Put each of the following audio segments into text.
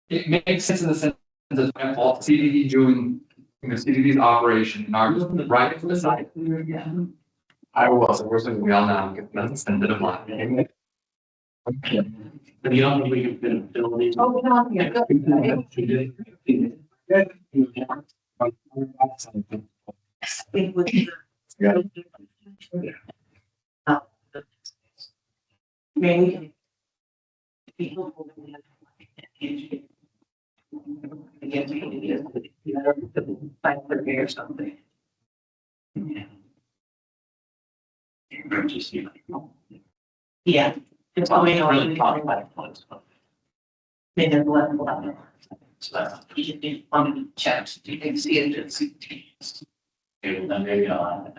it makes sense in the sense that all CDD doing, CDD's operation, and ours right to the side. I wasn't, we all know, that's the end of mine. But you don't think we can fit a building? Oh, no, yeah, good. It would be- Maybe. People will be again, maybe it's, you know, 5:30 or something. Yeah, it's only really talking about points. Maybe they're 11. So that's, you should be on the checks, do you think see it, it's. Okay, well, then maybe I'll.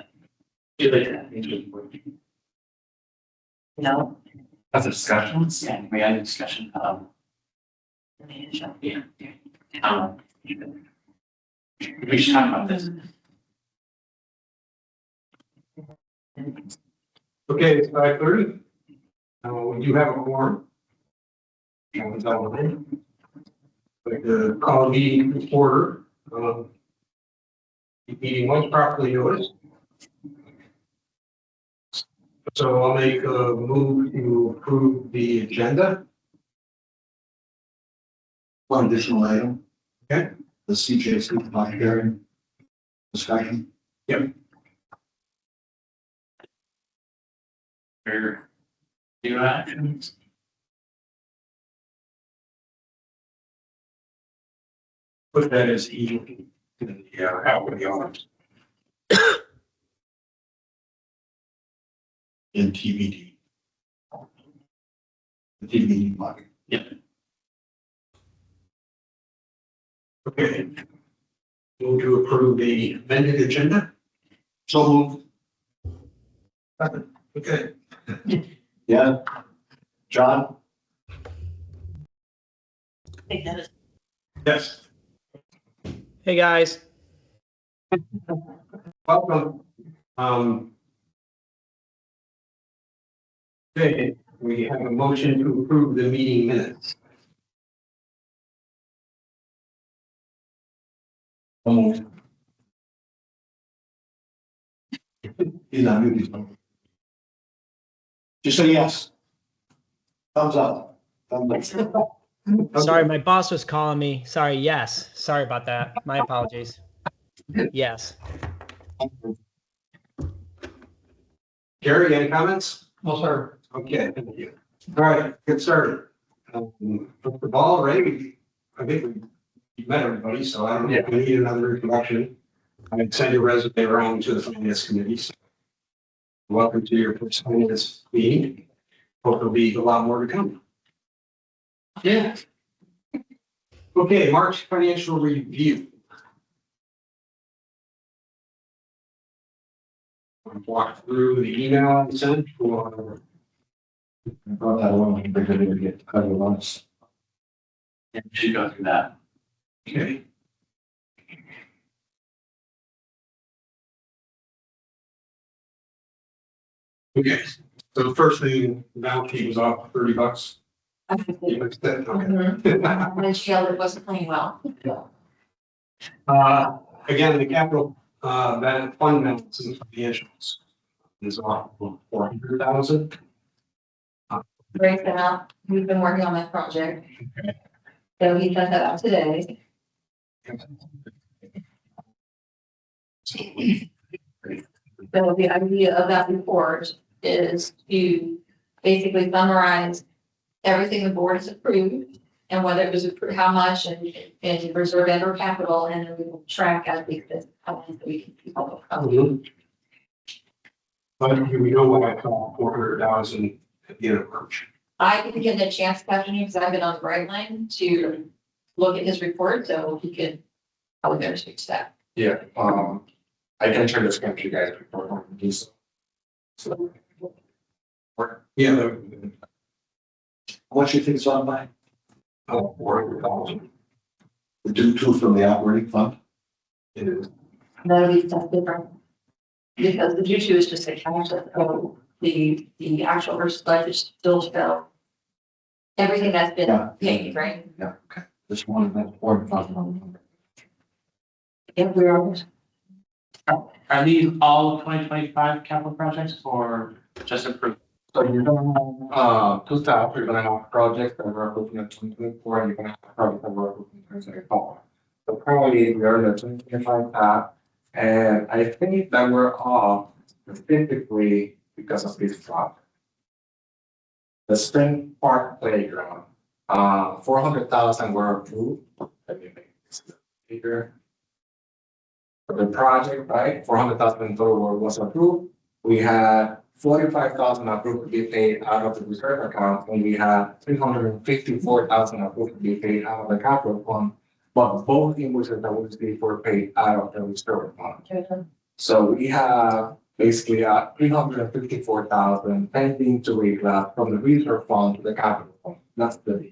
Do it. No. That's a discussion. Yeah, we had a discussion, yeah. We should talk about this. Okay, it's 5:30. We do have a quorum. Like the call meeting to order. The meeting was properly noticed. So I'll make a move to approve the agenda. One additional item. Okay. The CJC block hearing discussion. Fair. New actions. Put that as E in the, out with the arms. In TBD. The TBD block. Okay. Move to approve the amended agenda. So moved. Okay. Yeah. John? Yes. Hey, guys. Welcome. Okay, we have a motion to approve the meeting minutes. So moved. He's on mute. He's on. Just say yes. Thumbs up. Thumbs up. Sorry, my boss was calling me. Sorry, yes. Sorry about that. My apologies. Yes. Gary, any comments? No, sir. Okay, thank you. All right, get started. Dr. Ball, Ray, I think we met everybody, so I don't know if we need another introduction. I'd send your resume around to the finance committees. Welcome to your first finance meeting. Hope there'll be a lot more to come. Yeah. Okay, March financial review. I'll walk through the email I sent for. I brought that along because we didn't get to cover once. Yeah, we should go through that. Okay. Okay, so the first thing, the balance sheet was off $30. You understand? Okay. When she yelled, it wasn't playing well. Again, the capital, that fund balance in financials is off 400,000. Break that out. We've been working on that project. So he sent that out today. So the idea of that report is to basically summarize everything the board has approved and whether it was approved, how much and reserve and or capital, and then we will track as we how much we can keep up with. But we know what I call 400,000 at the end of March. I didn't get a chance to question you because I've been on the bright line to look at his report, so he could probably better speak to that. Yeah, I can turn this to you guys before. So. Yeah, What you think it's on by? 400,000. The due to from the operating fund? It is. That'll be stuff different. Because the due to is just a cash, so the actual versus budget still show everything that's been Yeah. paid, right? Yeah, okay. This one, that's $4,000. If we are, Are these all 2025 capital projects or just approved? So you're gonna have, two staff, you're gonna have projects that we're looking at 2024, and you're gonna have projects that we're looking at 2025. So currently, we are in the 2025 path, and I think that we're off specifically because of this project. The Spring Park Playground, 400,000 were approved. Let me make this bigger. For the project, right, 400,000 total was approved. We had 45,000 approved to be paid out of the reserve account, and we had 354,000 approved to be paid out of the capital fund. But both invoices that we received were paid out of the reserve fund. So we have basically 354,000 pending to be left from the reserve fund to the capital fund. That's the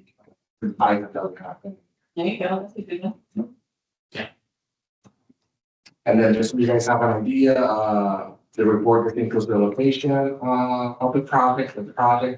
item that we have. there you go, that's a good one. And then just so you guys have an idea, the report that includes the location, of the project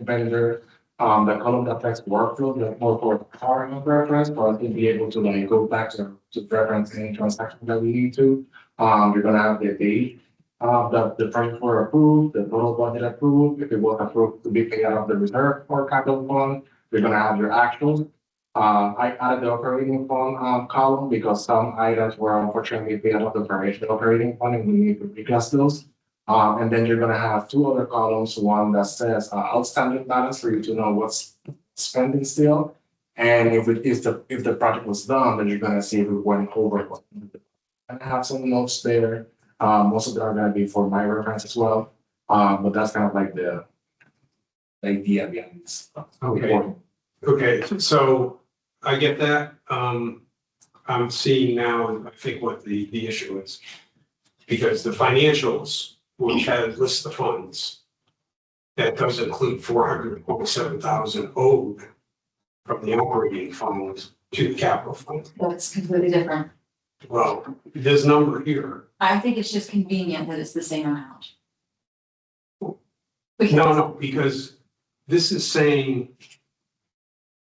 vendor, the column that affects workflow, the more for current reference, for us to be able to like go back to reference any transaction that we need to. You're gonna have the date, the project were approved, the total budget approved, if it was approved to be paid out of the reserve or capital fund, you're gonna have your actuals. I added the operating fund column because some items were unfortunately paid out of the operating fund and we need to reclass those. And then you're gonna have two other columns, one that says outstanding balance for you to know what's spending still. And if the project was done, then you're gonna see if we went over. I have some notes there. Most of them are gonna be for my reference as well. But that's kind of like the idea behind this. Okay. Okay, so I get that. I'm seeing now, I think what the issue is. Because the financials, which has list the funds, that does include 447,000 owed from the operating funds to the capital fund. That's completely different. Well, this number here, I think it's just convenient that it's the same amount. no, because this is saying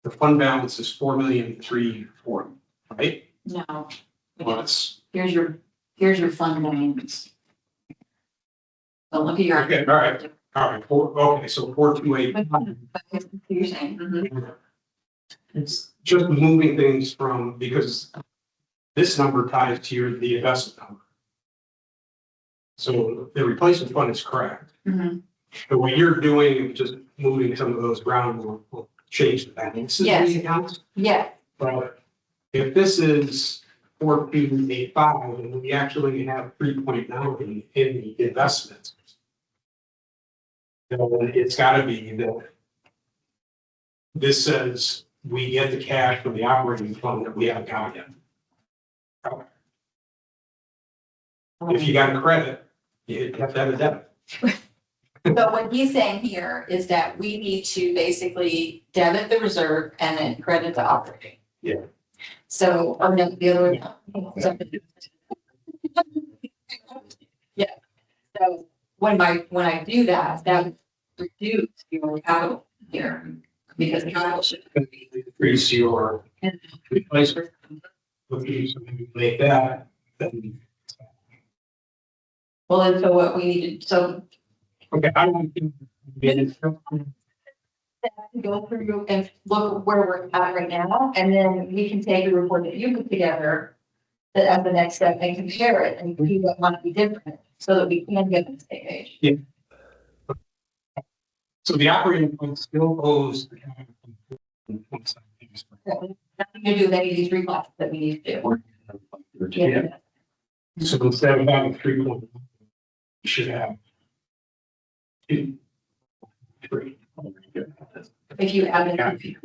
the fund balance is 4,340,000, right? No, Well, it's, here's your fund balance. So look at your. okay, all right, okay, so 428. You're saying, mhm. It's just moving things from, because this number ties to the investment number. So the replacement fund is correct. Mhm. But what you're doing is just moving some of those around will change the balances of Yes. the accounts. Yeah, But if this is 4,285 and we actually have 3.9 in the investments, then it's gotta be that this says we get the cash from the operating fund that we haven't got yet. If you got a credit, you have to have a debit. so what he's saying here is that we need to basically debit the reserve and then credit the operating. Yeah. So, or no, the other way. around. Yeah, so when I do that, that would reduce your capital here, because the capital should. Increase your replacement. If you make that, then, Well, and so what we need to, so okay, I don't think. go through and look where we're at right now, and then we can take the report that you put together that as the next step and compare it and see what might be different, so that we can get on the same page. So the operating fund still owes. The Nothing to do with any of these reclasses that we need to do. Yeah. So instead of having 3.1, you should have 2, 3. If you add it,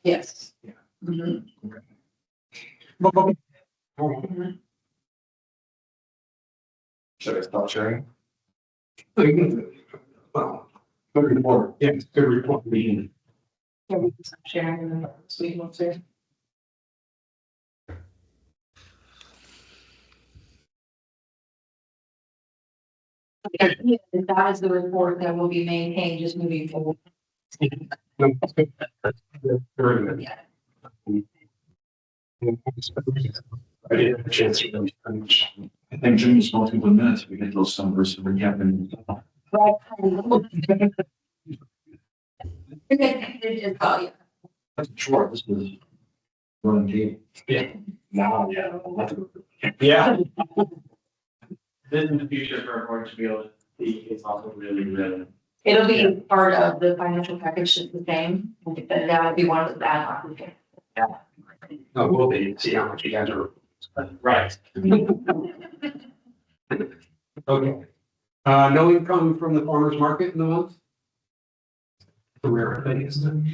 yes. Yeah. Mhm. Okay. Should I stop sharing? Well, Good report. yeah, it's a good report. Meeting. Yeah, we can stop sharing and then we can upstairs. That is the report that will be maintained just moving forward. No, it's good. That's good. Very good. Yeah. I didn't have a chance to really finish. I think Jim was going through the minutes, we get those numbers, we have been. Just call you. Sure, this was. Running game. Now, yeah. This in the future for a board to be able to see is also really, really. It'll be part of the financial package, just the same, and that would be one of the ad hoc. No, we'll be, see how much you guys are. Right. Okay. No income from the farmer's market in the month? The rare thing, isn't it?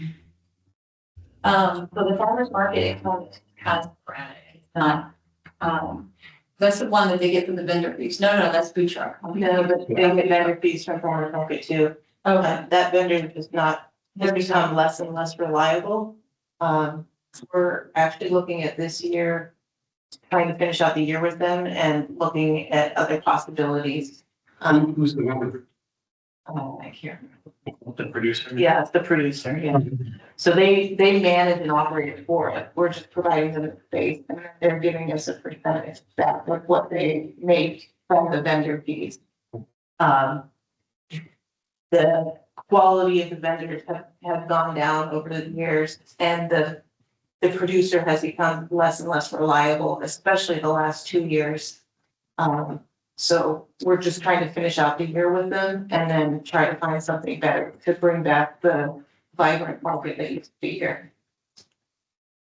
So the farmer's market, it kind of sporadic, it's not, that's the one that they get from the vendor fees. No, that's food truck. No, but they get vendor fees from farmers market too. Okay, That vendor is not, has become less and less reliable. We're actually looking at this year, trying to finish out the year with them and looking at other possibilities. Who's the member? I can't remember. The producer. Yeah, it's the producer, yeah. So they manage and operate it for it. We're just providing them the space and they're giving us a percentage back of what they make from the vendor fees. The quality of the vendors have gone down over the years and the producer has become less and less reliable, especially the last 2 years. So we're just trying to finish out the year with them and then try to find something better to bring back the vibrant market that used to be here.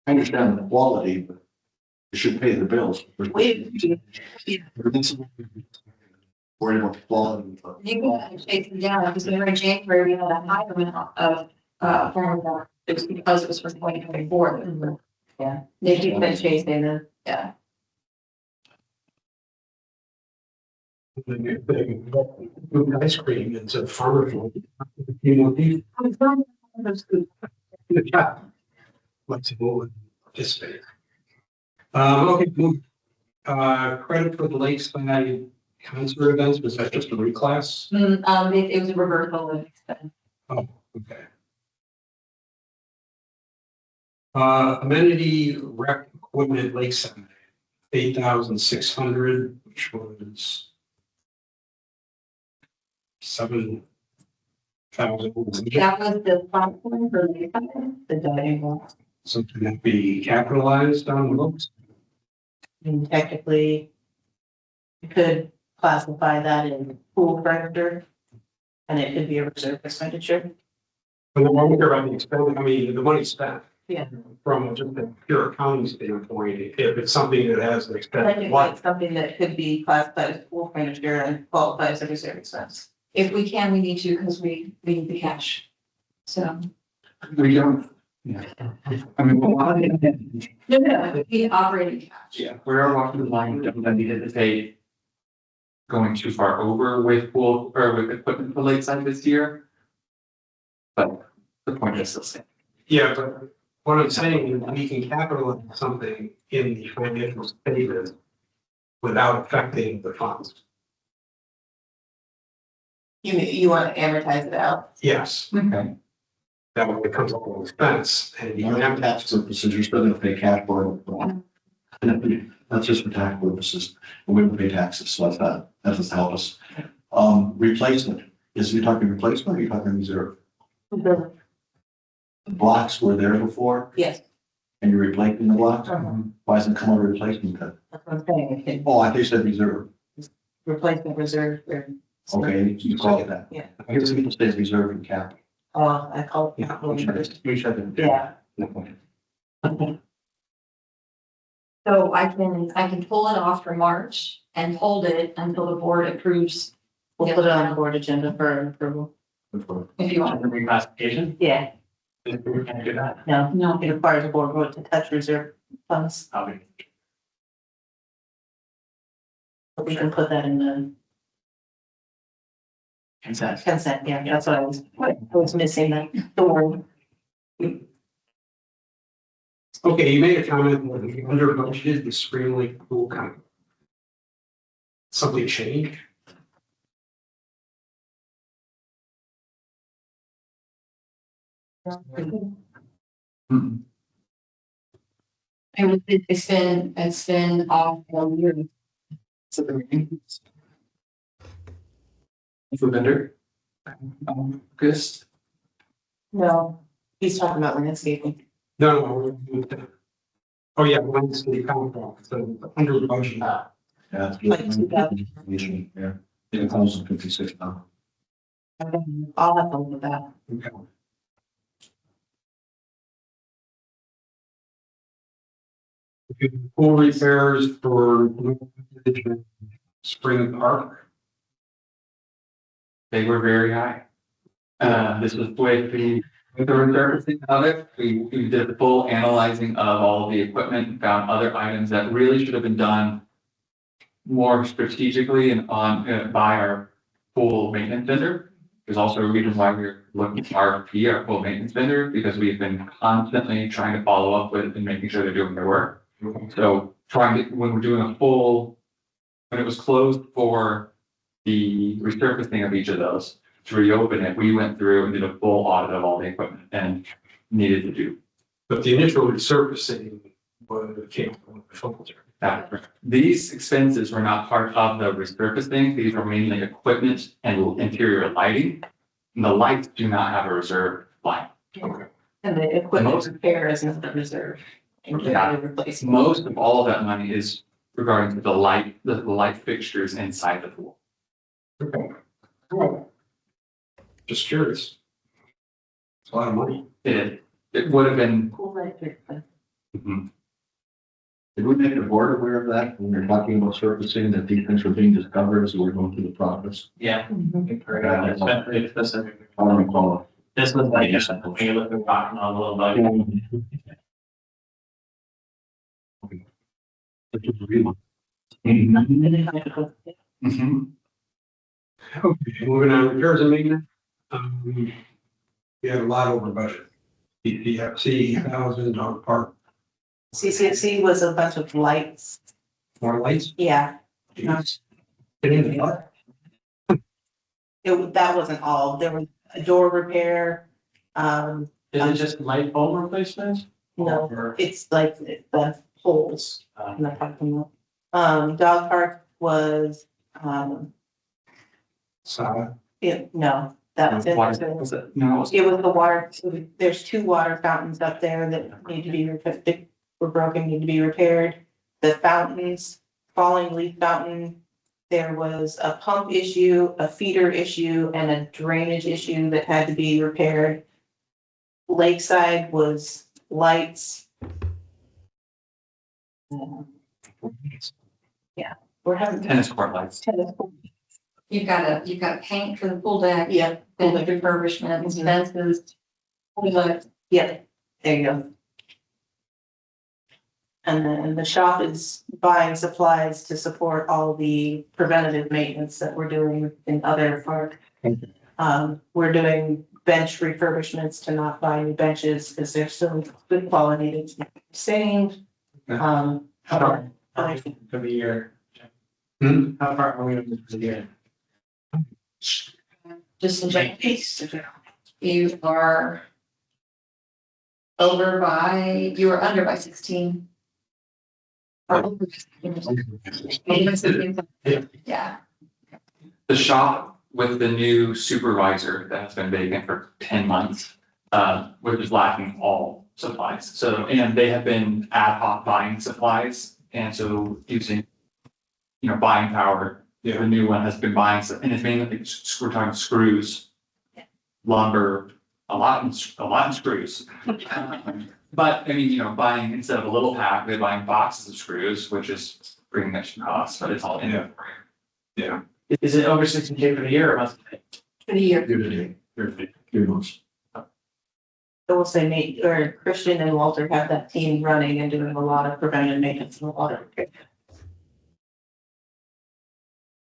I understand the quality, but you should pay the bills. We- Worried about the quality. but- you can chase them down, because remember in January, we had a high amount of, farmer market, it was because it was for 2024. Yeah, they keep been chasing them. Yeah. The ice cream, it's a farmer. You know, these. Yeah. Flexible and participate. Okay, move. Credit for the Lakeside concert events, was that just a reclass? It was a reversal of expense. Oh, okay. Amenity rec equipment Lakeside, 8,600, which was 7,000. That was the platform for the dining hall. Something that be capitalized on the books. And technically, you could classify that in pool furniture. And it could be a reserve expenditure. But the one here on the expense, I mean, the money spent. Yeah. From just a pure accounting standpoint, if it's something that has an expense, Technically, what, it's something that could be classified as pool furniture and qualify as a reserve expense. If we can, we need to, because we need the cash. So, We don't, yeah. I mean, well, no, we operating cash. Yeah, we are walking the line, don't need to say going too far over with pool or with equipment for Lakeside this year. But the point is still same. yeah, but what I'm saying is we can capitalize something in the financial statement without affecting the funds. You want to amortize it out? Yes, Okay. that way it comes up with expense and you you don't have have tax purposes, you're still gonna pay cash for it. That's just for tax purposes, and we don't pay taxes, so that doesn't help us. Replacement, is you talking replacement or are you talking reserve? The blocks were there before Yes, and you're replacing the blocks? Uh-huh. Why isn't it come under replacement then? that's what I'm saying. It Oh, I think you said reserve. could replacement reserve or. Okay, you call it that. Yeah. I guess people say reserve and capital. I call it. capital reserve. We should. Yeah. So I can pull it off for March and hold it until the board approves, We'll put it on the board agenda for approval. if you want. The reclassification, Yeah, we can't do that. no, it requires a board vote to touch reserve funds. I'll be. But we can put that in the Consent. consent, yeah, that's what I was missing, the word. Okay, you made a comment that the under budgeted the Spring Lake pool comment. Something changed? It's been off all year. So the meeting. For vendor. August. No, he's talking about landscaping. No. Oh, yeah, landscape contract, so under budget. Yeah. it's Like good. 2000. Yeah, 1,056 now. I'll have to look at that. Okay. Pool repairs for Spring Park. They were very high. This was with the resurfacing of it, we did the full analyzing of all the equipment and found other items that really should have been done more strategically and by our pool maintenance vendor. There's also a reason why we're looking to RFP, our pool maintenance vendor, because we've been constantly trying to follow up with and making sure they're doing their work. So when we're doing a full, when it was closed for the resurfacing of each of those, to reopen it, we went through and did a full audit of all the equipment and needed to do But the initial resurfacing came from the filter. that. These expenses were not part of the resurfacing. These were mainly equipment and interior lighting. And the lights do not have a reserve line. Okay. And the equipment repair is not the reserve. And Yeah. replacement. Most of all of that money is regarding to the light fixtures inside the pool. Okay. Cool. Just curious. It's a lot of money. It would have been, Cool, right there. Did we make the board aware of that when we were talking about surfacing, that these things were being discovered as we were going through the process? Yeah. Mhm. Especially if this is, I don't recall. this was like, when you look at rock on a little bug. Mhm. Okay, moving on, repairs and maintenance. We had a lot over budget. CFC, $1,000 park, CCFC was a bunch of lights. more lights. Yeah, Jeez. Get in the park. that wasn't all. There was a door repair. Is it just light bulb replacement? No, Or- it's like the poles. in the parking lot. Dog park was, Solid. no, that was it. Water- was it? No, it was- It was the water, so there's two water fountains up there that need to be repaired, that were broken, need to be repaired. The fountains, falling leaf fountain, there was a pump issue, a feeder issue, and a drainage issue that had to be repaired. Lakeside was lights. Yeah, we're having tennis court lights. tennis. You've got paint for the pool deck, Yeah, then refurbishments, fences. yeah, there you go. And then the shop is buying supplies to support all the preventative maintenance that we're doing in other park. We're doing bench refurbishments to not buy new benches because they're still good quality to same. How far for the year? Hmm? How far are we in the year? Just in general, you are you were under by 16. Or over 16. Yeah, The shop with the new supervisor that has been vacant for 10 months, which is lacking all supplies. So, and they have been ad hoc buying supplies. And so using, buying power, the new one has been buying, and it's mainly, we're talking screws, lumber, a lot in screws. But I mean, buying, instead of a little pack, they're buying boxes of screws, which is bringing extra costs, but it's all in it. Yeah. Is it over 16K for the year or monthly? for the year. Year to date, year months. I will say Nate or Christian and Walter have that team running and doing a lot of preventative maintenance and a lot of.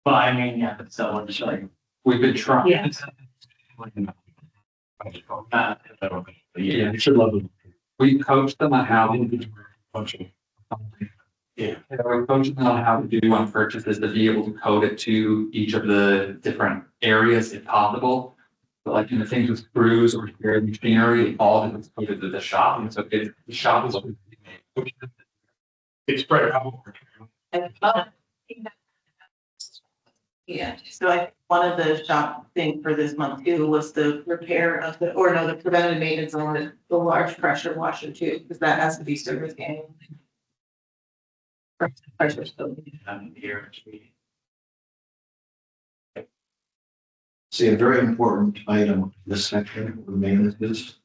Well, I mean, yeah, but still, we're just like. We've been trying. Yeah. Yeah, you should love it. We coached them on how. Yeah. We coached them on how to do on purchases, to be able to code it to each of the different areas if possible. But like in the things with screws or machinery, all of it's coded to the shop, and so the shop is. It's spread out. Yeah, so one of the shop thing for this month too was the repair of the, or no, the preventative maintenance on the large pressure washer too, because that has to be serviced annually. Pressure still. Here. See, a very important item, this section, the maintenance is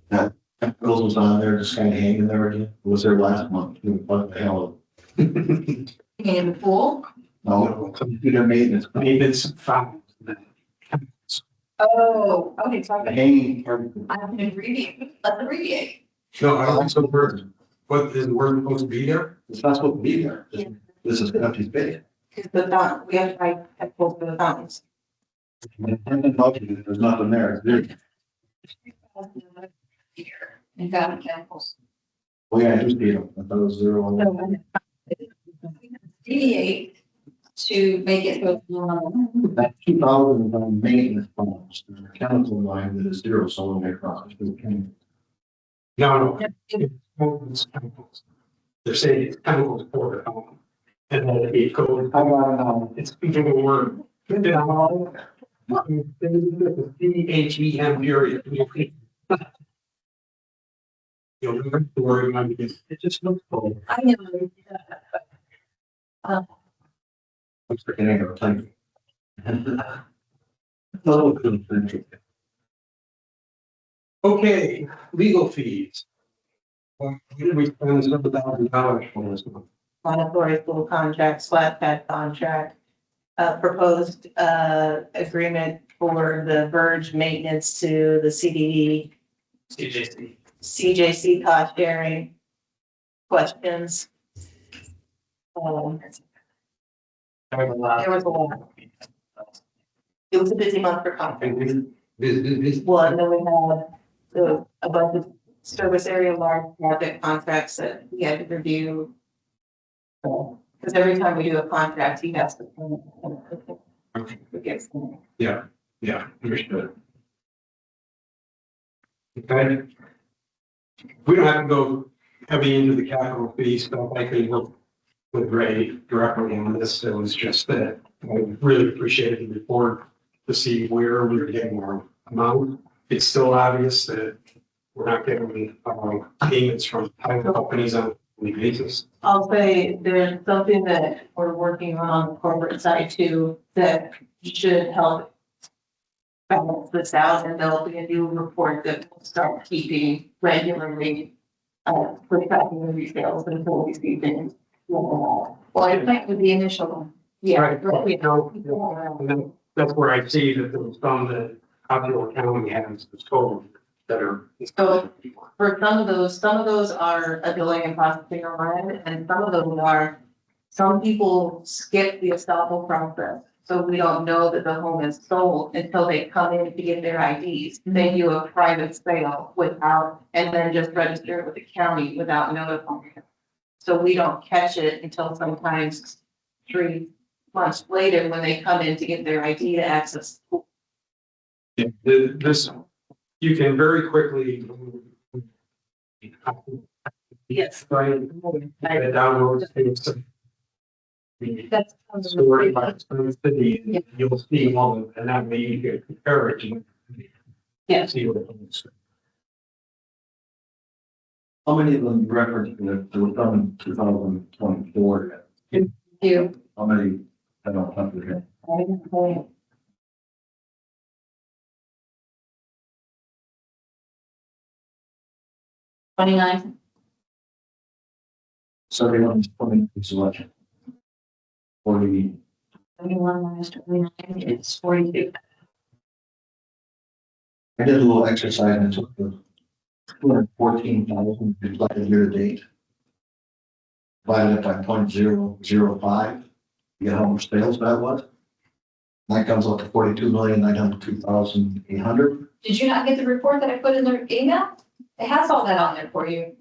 that chemicals was on there, just kind of hanging there again. It was there last month. What the hell? In the pool? No, do their maintenance. Maintenance found. Oh, okay, The sorry. hanging part. I've been abbreviate, let's abbreviate. No, I don't think so. What is the word supposed to be there? It's not supposed to be there. Yeah. This is empty space. Because the fountain, we have to buy chemicals for the fountains. There's nothing there. And got chemicals. Oh, yeah, I just did them. I thought it was 0. Deviate to make it go. That 2,000 maintenance funds, there's a chemical line that is 0, so when they cross. No. It's chemicals. They're saying it's chemicals for the fountain. And then it goes, I got it now. it's speaking of a word. CHEM period. You'll remember the word in my because it just looks cool. I know. I'm forgetting our time. Oh, good. Okay, legal fees. Well, we did we spend $7,000 for this month? Monetary school contract, flat pad contract, proposed, agreement for the Verge maintenance to the CDD, CJC. CJC cost sharing. Questions? There was a lot. It was a busy month for contracts. Well, and then we had a bunch of service area large project contracts that we had to review. Because every time we do a contract, he has to. Yeah, understood. Okay. We don't have to go heavy into the capital fee stuff. I could work with Ray directly on this. It was just that I really appreciated the report to see where we were getting our amount. It's still obvious that we're not getting payments from private companies on a weekly basis. I'll say there's something that we're working on the corporate side too, that should help balance this out, and there'll be a new report that we'll start keeping regularly, for tracking the resales until we see things. Well, I think with the initial one. Yeah. Right. And then that's where I see that there was some that Osceola County has total that are. So for some of those are a delay in processing online, and some of those are, some people skip the estoppel process. So we don't know that the home is sold until they come in to get their IDs. They do a private sale without, and then just register it with the county without notifying them. So we don't catch it until sometimes 3 months later when they come in to get their ID to access. Yeah, this, you can very quickly. Yes. Right. Download. That's. Story by city, you'll see all of, and that way you can compare it to. Yeah. See what it is. How many of them referenced that there was done in 2024? You. How many? I don't know. $29. 71 is 20 selection. 40. 21 minus 29 is 42. I did a little exercise and took the 214,000 divided year to date. Divided it by 0.005. You get how much sales that was? That comes up to 42,902,800. Did you not get the report that I put in the email? It has all that on there for you.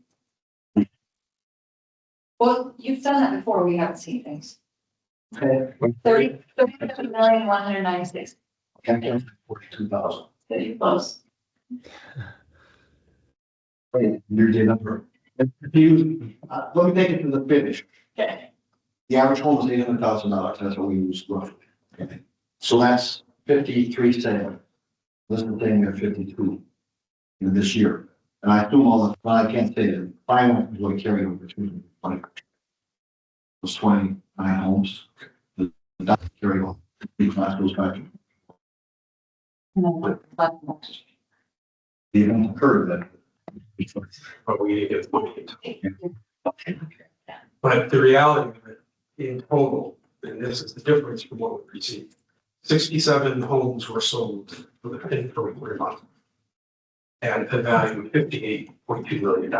Well, you've done that before. We haven't seen things. Okay. 37,196. Okay, 42,000. Pretty close. Wait, year to date number. If you, let me take it to the finish. Okay. The average home is $800,000. That's what we use roughly. Okay. So that's 53 sales. This is saying they're 52 in this year. And I assume all the, well, I can't say that. Final is what carried over to, like, it was 29 homes. The doc carried on. The class goes back. The event occurred that. But we didn't get the money into it. But the reality of it, in total, and this is the difference from what we received. 67 homes were sold for the 3 months. At a value of $58.2 million.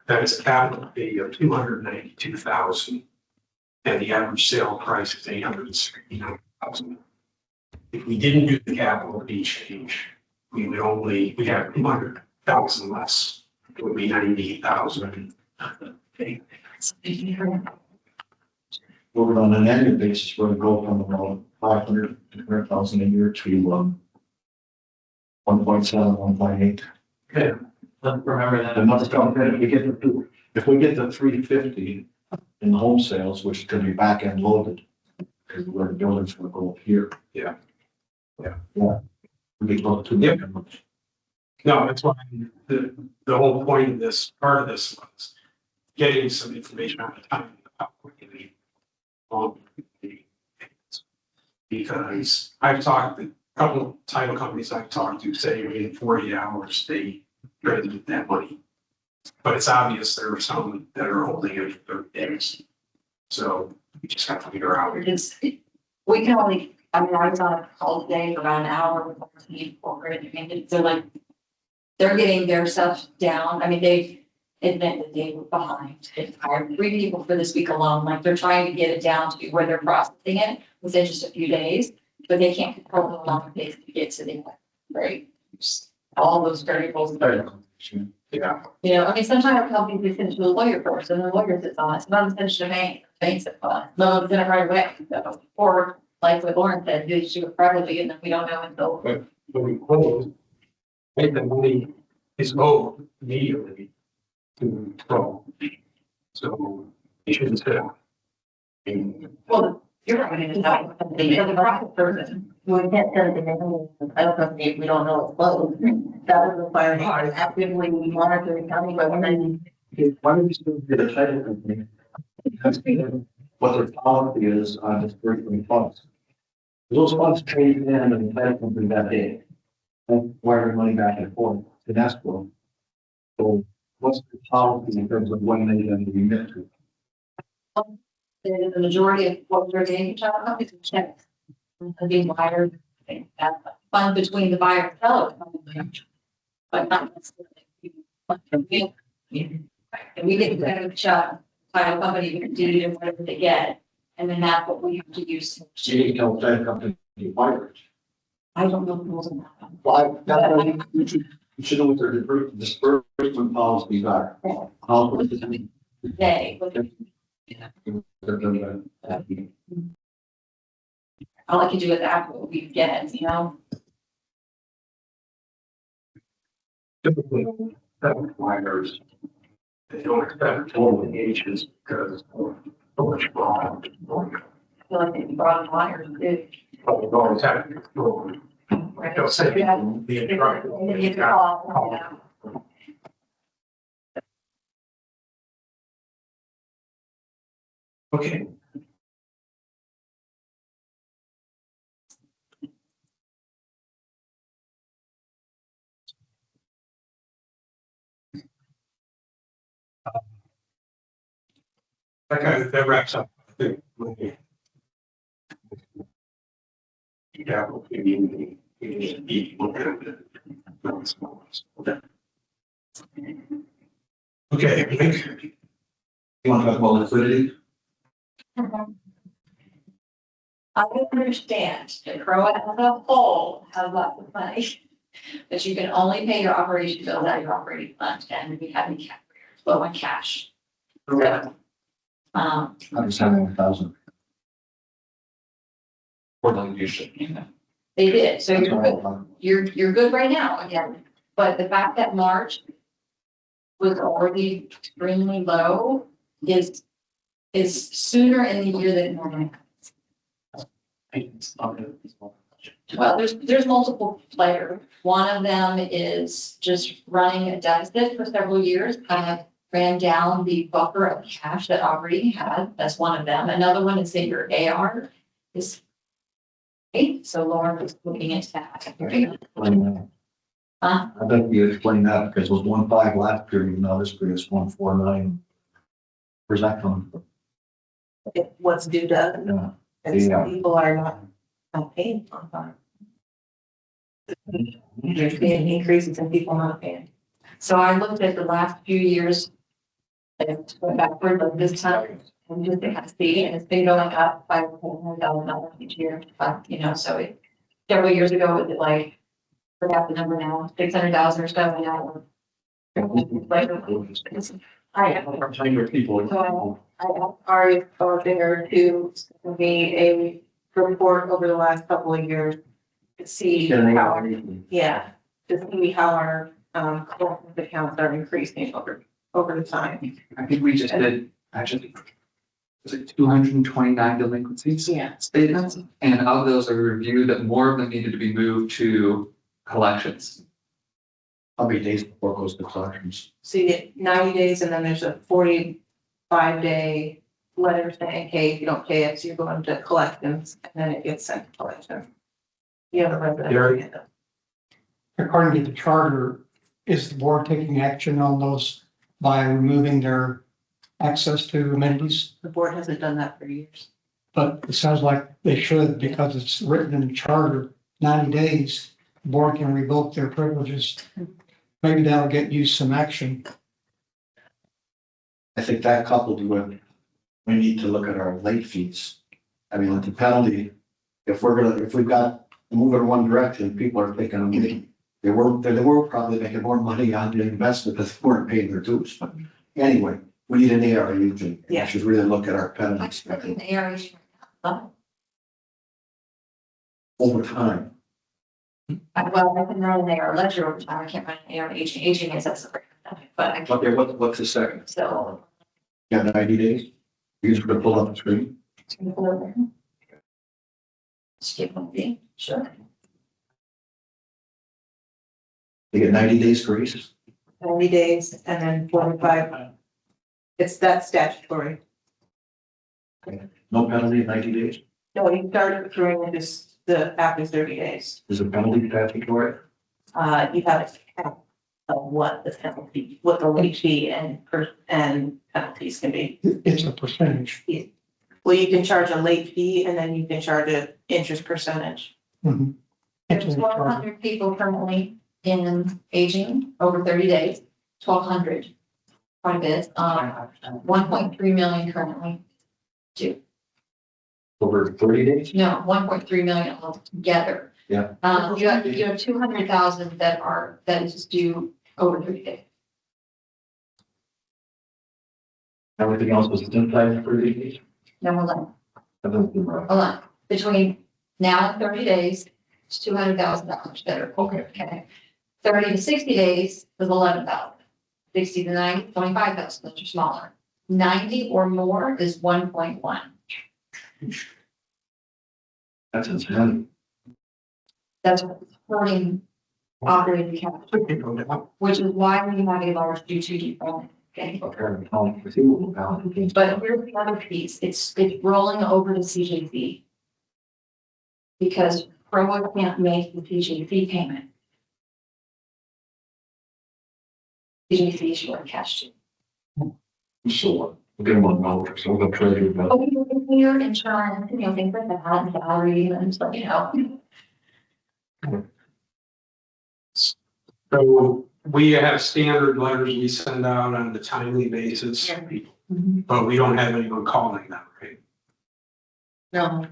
That is a capital fee of $292,000. And the average sale price is $869,000. If we didn't do the capital fee change, we have 200,000 less. It would be 98,000. Over on an annual basis, we're gonna go from about 500 to 100,000 a year to 1.7, 1.8. Okay, let's remember that. And let's go, if we get the 350 in home sales, which is gonna be back end loaded, because where the building's gonna go up here. Yeah. Yeah. Yeah. We get close to. Yep. No, that's why the whole point of this, part of this was getting some information on the time about what you need. Because I've talked, a couple of title companies I've talked to say in 40 hours, they transmit that money. But it's obvious there are some that are holding it for 30 days. So we just have to figure out. We can only, I mean, I was on a call today for about an hour with our team for it. I mean, they're like, they're getting their stuff down. I mean, they admit that they were behind. They hired 3 people for this week alone. Like, they're trying to get it down to where they're processing it within just a few days, but they can't control the long pace to get to the end, right? Just all those variables. Yeah. You know, I mean, sometimes companies they send it to a lawyer first, and the lawyer sits on it. Sometimes send it to bank, banks it on it. No, it's in it right away. So, or like what Lauren said, they should have privately, and then we don't know until. When we close, make the money is owed immediately to pro. So you shouldn't say. Well, you're right. It's not, the profit person. We can't send it to the title company if we don't know it's closed. That would require actively monitoring the county, but when Why do we still get a title company? What their policy is on disbursement funds. Those funds paid in and the title company that day. And wiring money back and forth to escrow. So what's the policy in terms of when they then remit to? The majority of what we're getting from title companies is checks. Being wired, that fund between the buyer and seller. But not necessarily. And we get the kind of shot, title company, we can do and whatever they get, and then that's what we have to use. So you tell the title company to wire it. I don't know the rules on that. Well, that's why you should know what their disbursement policies are. How. They, all I can do is ask what we get, you know? Typically, that requires, they don't expect total engagements because of so much fraud. I feel like they brought wires, too. But we've always had to control. Don't say the instructor. Okay. That wraps up, I think, my capital community. Okay, Mike. You want to talk about liquidity? I understand that Crow as a whole has lots of money, but you can only pay your operation bills out of your operating fund, and we have flow in cash. So, $170,000. For the leadership. they did, so That's you're what good, I'm- you're good right now, again, but the fact that March was already extremely low is sooner in the year than normal. Well, there's multiple players. One of them is just running a deficit for several years, kind of ran down the buffer of cash that operating had. That's one of them. Another one is that your AR is eight, so Lauren was looking into that. Huh? I bet you explain that because it was 1.5 last period, now this period is 1.49. Where's that coming from? What's due to, Yeah. and some Yeah. people are not paying on time. There's been increases in people not paying. So I looked at the last few years. And went backward, but this time, and just to kind of see, and it's been going up by $100,000 each year, but, you know, so it, several years ago, was it like, forgot the number now, 600,000 or so, and now. I So I asked Ari Thorfinger to give me a report over the last couple of years to see how, yeah, to see how our collective accounts are increasing over the time. I think we just did, actually, was it 229 delinquencies? Yeah. Stated, and of those are reviewed, that more of them needed to be moved to collections. How many days before it goes to collections? So you get 90 days and then there's a 45-day letter saying, hey, if you don't pay us, you're going to collections, and then it gets sent to collections. You have a resident. According to the charter, is the board taking action on those by removing their access to amenities? The board hasn't done that for years. But it sounds like they should because it's written in the charter, 90 days, the board can revoke their privileges. Maybe that'll get you some action. I think that coupled with, we need to look at our late fees. I mean, with the penalty, if we've got, move in one direction, people are thinking, they were probably making more money on the investment because they weren't paying their dues. But anyway, we need an ARU to, Yeah. we should really look at our penalties I think the area. over time. Well, I can run an AR ledger over time, I can't run an AR aging is that's separate, but I can, Okay, what's the second? so. Yeah, 90 days? You just gonna pull up the screen? Skip one thing, sure. They get 90 days grace? 90 days and then 45. It's that statutory. No penalty in 90 days? No, you start accruing this, the after 30 days. Is a penalty statutory? You have a count of what the penalty, what the late fee and penalties can be. It's a percentage. Well, you can charge a late fee and then you can charge an interest percentage. Mhm. It's There's in the charter. 1,200 people currently in aging over 30 days, 1,200, quite a bit, 1.3 million currently. Over 30 days? No, 1.3 million altogether. Yeah. You have 200,000 that is due over 30 days. Everything else was inside of 30 days? No, hold on, That doesn't seem right. hold on. Between now and 30 days, it's $200,000 better. Okay. Okay. 30 to 60 days is 11,000. 60 to 90, 25,000, those are smaller. 90 or more is 1.1. That's insane. That's hurting operating capital, which is why we have a large G2G fund. Okay. Receivable balance. But here's the other piece, it's rolling over to CJC. Because PROA can't make the CJC payment. CJC is short cash too. So, we'll get them on dollars, so we'll trade you about. Oh, your insurance, you know, things like that, and salary, and stuff, you know. So we have standard letters we send out on a timely basis, but we don't have anyone calling them, right? No.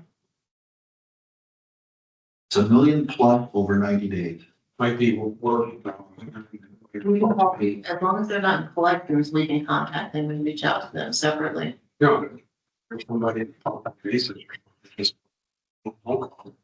It's $1 million plus over 90 days. Might be working. We can call, as long as they're not in collectors, we can contact them and reach out to them separately. No, there's somebody on that basis. Just local.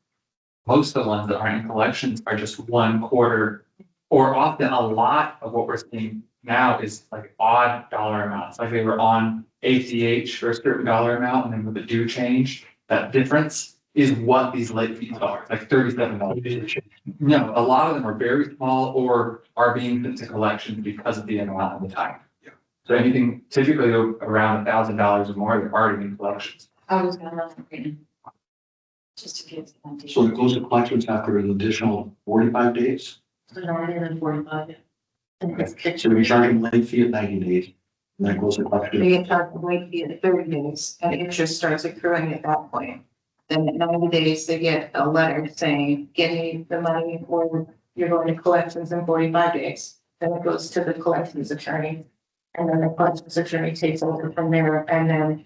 Most of the ones that aren't in collections are just 1 quarter, or often a lot of what we're seeing now is like odd dollar amounts, like they were on ACH for a certain dollar amount, and then with the due change, that difference is what these late fees are, like $37. No, a lot of them are very small or are being put to collection because of the amount of the time. So anything typically around $1,000 or more, they're already in collections. I was gonna run it right now. Just to give some idea. So it goes to collections after an additional 45 days? But already in 45. And it's, So we're charging late fee at 90 days, and then it goes to collection. They get charged the late fee at 30 days and interest starts accruing at that point. Then at 90 days, they get a letter saying, give me the money or you're going to collections in 45 days. Then it goes to the collections attorney. And then the collections attorney takes over from there. And then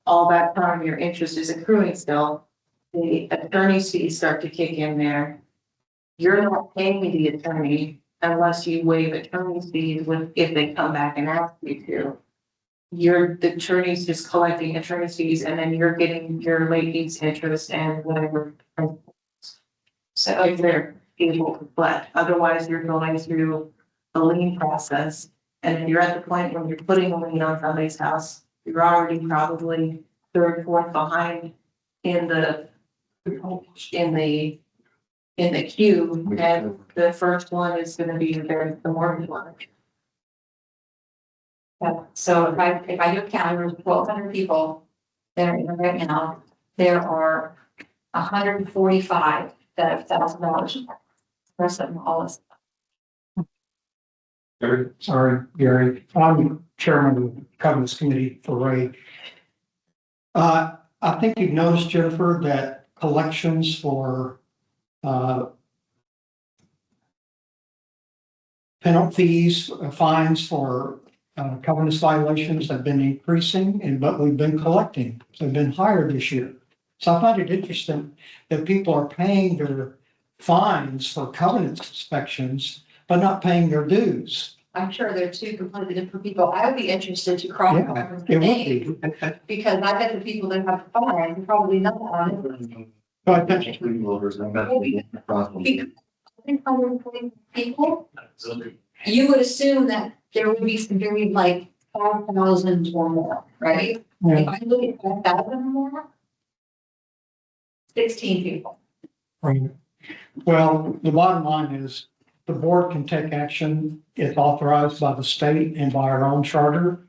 all that time, your interest is accruing still. The attorney's fees start to kick in there. You're not paying the attorney unless you waive attorney's fees if they come back and ask you to. The attorney's just collecting attorney's fees and then you're getting your late fees interest and whatever. So if they're able to collect, otherwise you're going through a lien process. And if you're at the point when you're putting a lien on somebody's house, you're already probably third, fourth behind in the queue, and the first one is gonna be the mortgage one. Yeah, so if I do a count, there's 1,200 people that are in there right now. There are 145 that have $1,000. The rest of them all is. Sorry, Gary, I'm chairman of the Covenants Committee for Ray. I think you've noticed, Jennifer, that collections for penalties, fines for covenants violations have been increasing, but we've been collecting. They've been higher this year. So I find it interesting that people are paying their fines for covenant inspections, but not paying their dues. I'm sure they're two completely different people. I would be interested to cross reference the It name, would be. because I bet the people that have fines probably know on it. But that's- Freeloaders, and that's the problem. Because 140 people, you would assume that there would be some very like 5,000 or more, right? If I look at 5,000 or more, 16 people. Right. Well, the bottom line is the board can take action if authorized by the state and by our own charter.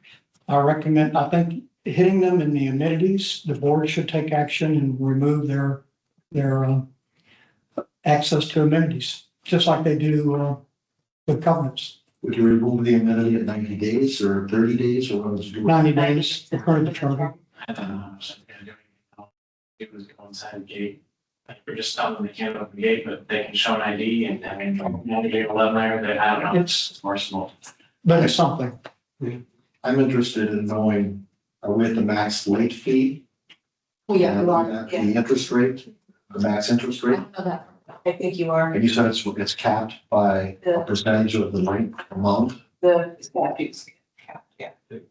I think hitting them in the amenities, the board should take action and remove their access to amenities, just like they do with covenants. Would you remove the amenity at 90 days or 30 days or what would you do? 90 days, according to the charter. I don't know. It was inside the gate. Like, we're just stopping, they can't open the gate, but they can show an ID and I mean, navigate a level there, that I don't know. It's, More small. but it's something. I'm interested in knowing, are we at the max late fee? Oh, yeah, you The are. Yeah. interest rate, the max interest I rate? don't know that. I think you are. And you said it's capped by a percentage of the rate amount? The statutes. Yeah, Can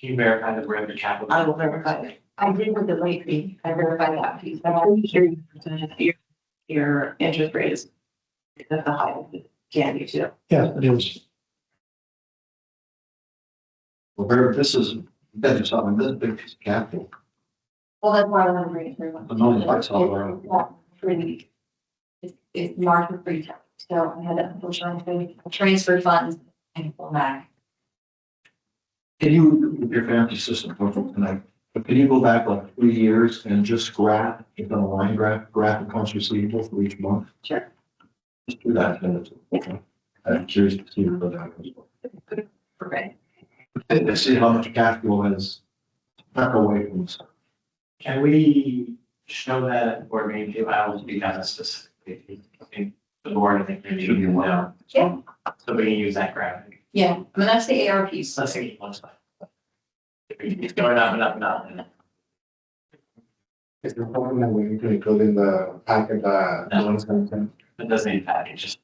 you verify that we're at the capital? I will verify it. I did with the late fee. I verified that piece. I'm pretty sure your interest rate is at the height of the candy too. Yeah, it is. Well, this is, that is something, this big piece of capital. Well, that's why I want to bring it through. The million bucks all around. Pretty. It's marked for free tax, so I had to unfortunately transfer funds and pull back. Can you, with your family system, tonight, but can you go back like 3 years and just graph, get on a line graph accounts receivable for each month? Sure. Just do that. And I'm curious to see what that was. Okay. And to see how much cash flow has stuck away from us. Can we show that at the board meeting too? I will be done specifically. I think the board, I think maybe Should be one. Yeah. So we can use that graphic. Yeah, I mean, that's the ARP piece. Let's see what it looks like. It's going up and up and up. It's important that we can include in the packet, loans content. It doesn't need package, just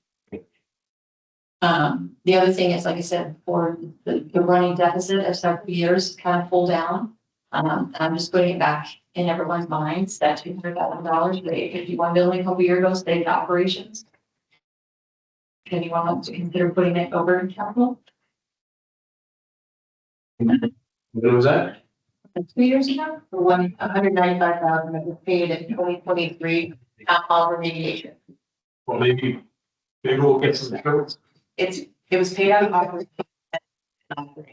The other thing is, like I said, for the running deficit of several years kind of pull down. I'm just putting it back in everyone's minds, that $200,000 for the 851 building a couple years ago, state operations. Anyone want to consider putting it over in capital? What was that? 2 years ago, for 195,000 that was paid in 2023, town hall remediation. Well, maybe we'll get some insurance. It was paid out of operating.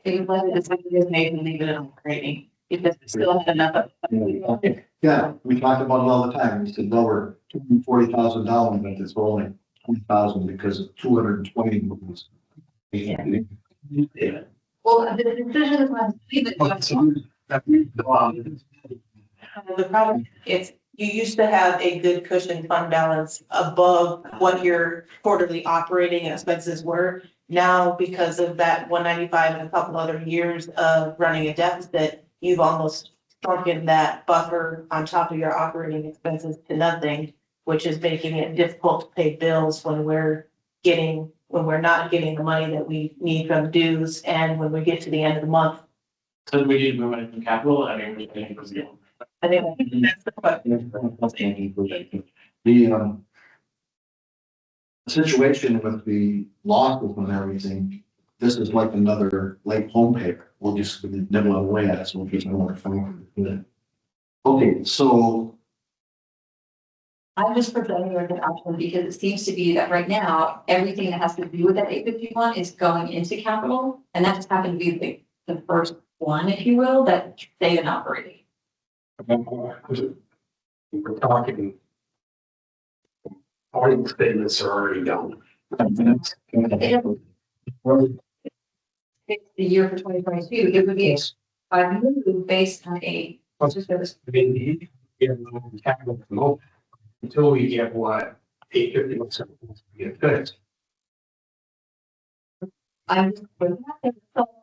It was, it's like it is made and leave it in operating, because we still had enough of. Yeah, we talked about it all the time. We said, no, we're $240,000, but it's only 20,000 because of 220 movies. Well, the decision is not to leave it. The problem, you used to have a good cushion fund balance above what your quarterly operating expenses were. Now, because of that 195 and a couple other years of running a deficit, you've almost shrunken that buffer on top of your operating expenses to nothing, which is making it difficult to pay bills when we're not getting the money that we need from dues, and when we get to the end of the month. So we need to move money from capital, I mean, we think it's good. I think that's the question. The situation with the losses and everything, this is like another late home paper. We'll just nibble away at it, so we'll just know what fun. Okay, so I'm just presenting it as an option because it seems to be that right now, everything that has to do with that 851 is going into capital. And that just happened to be the first one, if you will, that stayed in operating. We're talking. Auditing statements are already done. It's the year for 2022, it would be a move based on a. Until we get what, 851 get fixed. I'm just.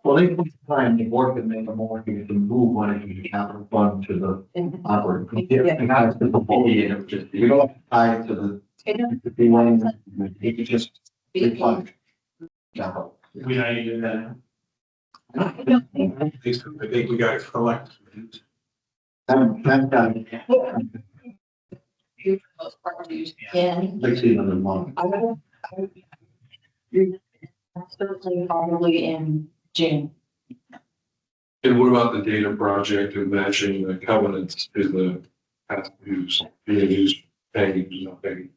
well, they put time, the board can make a motion to move money from the capital fund to the operating. And that's the proposal. We don't have to tie it to the. If they want, they could just refund. Capital. We know you do that. I think we got to collect. That's done. For the most part, used in. Let's see another month. I would certainly probably in June. And what about the data project and matching the covenants to the past dues, being used, paying, nothing?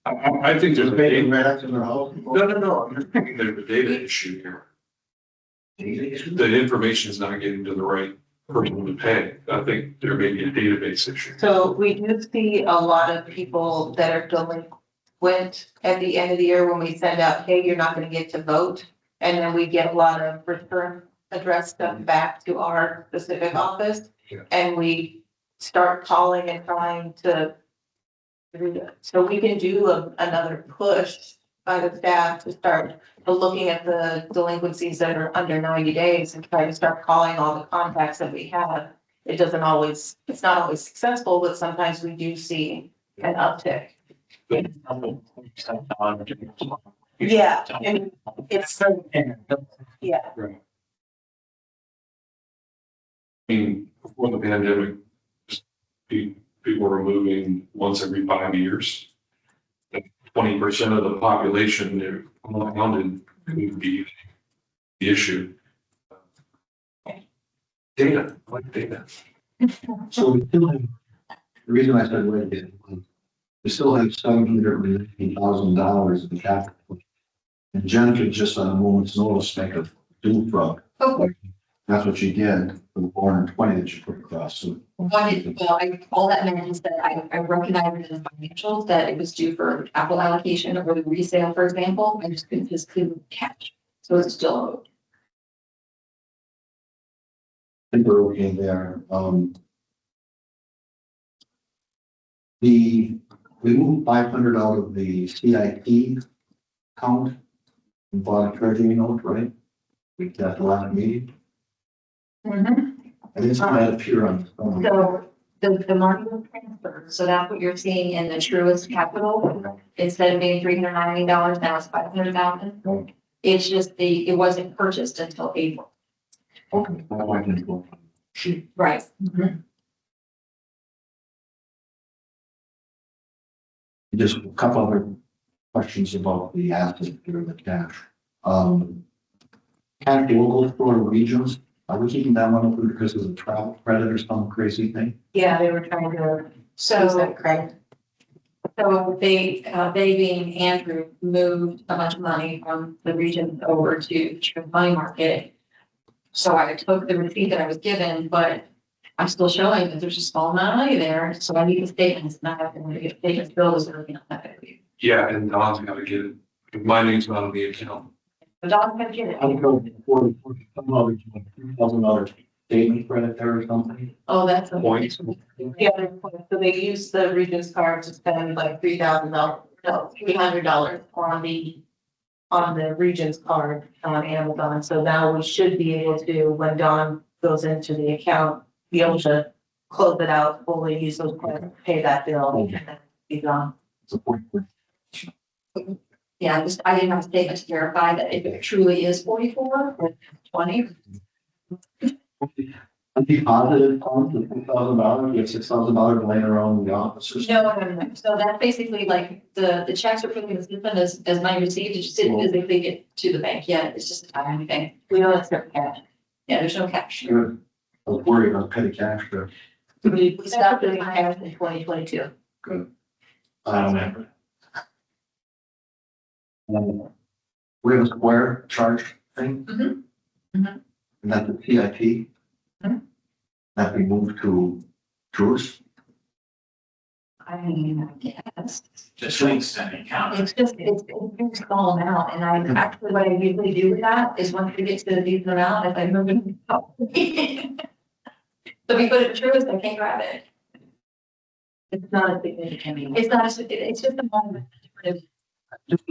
I think there's a Paying data, right up to their house. no, I'm just thinking there's a data issue here. The information is not getting to the right person to pay. I think there may be a database issue. So we do see a lot of people that are delinquent at the end of the year when we send out, hey, you're not gonna get to vote. And then we get a lot of return address stuff back to our specific office. Yeah. And we start calling and trying to. So we can do another push by the staff to start looking at the delinquencies that are under 90 days and try to start calling all the contacts that we have. It's not always successful, but sometimes we do see an uptick. Yeah, and it's, yeah. I mean, before the pandemic, just people were moving once every 5 years. 20% of the population compounded could be the issue. Data, like data. So we still have, the reason I said wait, is we still have $750,000 in capital. And Jen could just on a moment's notice make a do truck. Oh, That's what she did for the 420 that you put across. So all that meant is that I recognized in the financials that it was due for capital allocation or the resale, for example. I just couldn't catch. So it's still owed. I think we're okay there. We moved 500 out of the CIP account and bought a treasury note, right? We got the last meeting. And it's not appear on. So the money was transferred. So that's what you're seeing in the truest capital. Instead of being $390, now it's $500,000. It's just it wasn't purchased until April. Okay. My wife didn't go. Right. Just a couple other questions about the assets or the cash. Cash, we'll go through our regions Are we keeping that one open because of the travel credit or some crazy thing? Yeah, they were trying to use So, that credit. so they being Andrew moved a bunch of money from the region over to the money market. So I took the receipt that I was given, but I'm still showing that there's a small amount of money there, so I need the statements, and I have to get statements billed as everything on that. Yeah, and Don's gotta get it. My name's not on the account. The dog's gonna get it. I would go for some other $3,000 statement credit there or something. Oh, that's a. Points. Yeah, so they used the Regions card to spend like $3,000, no, $300 on the Regions card on Amazon. So now we should be able to, when Dawn goes into the account, be able to close it out, fully use those points, pay that bill, and then be gone. It's a point for Yeah, I didn't have a statement to verify that if it truly is 44 or 20. a deposited funds of $6,000, you have $6,000 laying around in the office. No. So that's basically like the checks are put in the system as money received, it just didn't physically get to the bank yet. It's just a timing thing. We don't accept cash. Yeah, there's no cash. Good. I was worried about petty cash there. We stopped doing cash in 2022. We have a square charge thing. Mhm. Mhm. And that's a CIT. Mhm. That we moved to Truist. I mean, I guess. Just links to the account. It's a very small amount, and I actually, what I usually do with that is once we get to a decent amount, if I move it. So if we put it in Truist, I can't grab it. It's not a significant. It's not, it's just a moment. Just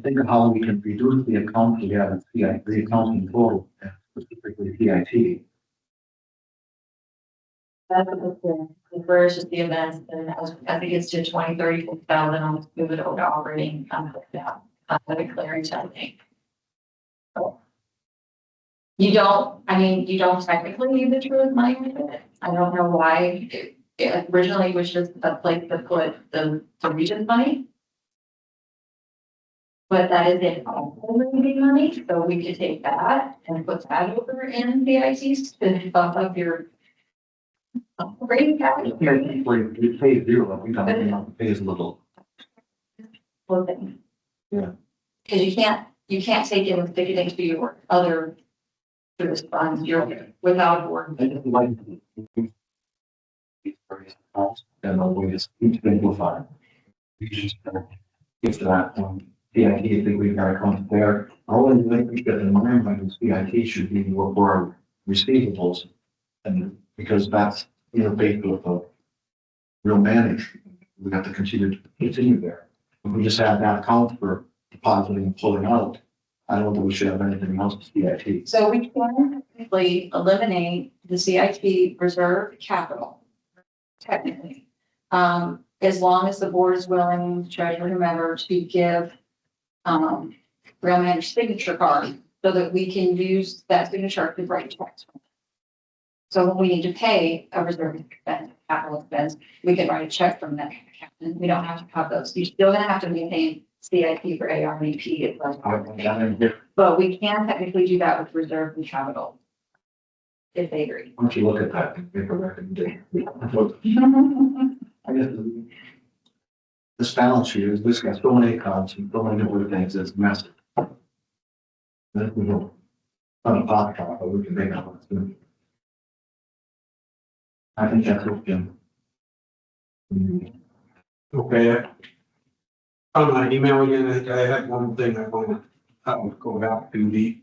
think of how we can reduce the account we have in CIT, the account in total, specifically CIT. That's a good thing. Where it's just the events, and as it gets to 20, 30,000, I'll just move it over to operating, yeah, the clearance, I think. So. You don't technically need the Truist money with it. I don't know why. It originally was just a place to put the region money. But that is in operating money, so we could take that and put that over in the ITs to bump up your operating cash. We pay zero, we don't pay as little. Yeah. Because you can't take it and stick it into your other service funds, you're without board. I just like. And we just keep simplify. We just get to that point. CIT, I think we've got to come there. All I think we get in mind by the CIT should be for our receivables. And because that's interface with a real manager, we have to continue there. If we just have that account for depositing and pulling out, I don't think we should have anything else with CIT. So we can technically eliminate the CIT reserve capital, technically. As long as the board is willing, treasurer, whomever, to give real manager signature card so that we can use that signature to write checks. So when we need to pay a reserve expense, capital expense, we can write a check from that account. And we don't have to have those. You're still gonna have to maintain CIP for ARVP. But we can technically do that with reserve and capital. If they agree. Why don't you look at that and make a recommendation? I guess this balance sheet is, this got so many accounts and so many different things, it's massive. Then we don't, on a pot top, but we can make up. I think that's what Jim. Okay. On my email again, I had one thing I want to go back to the.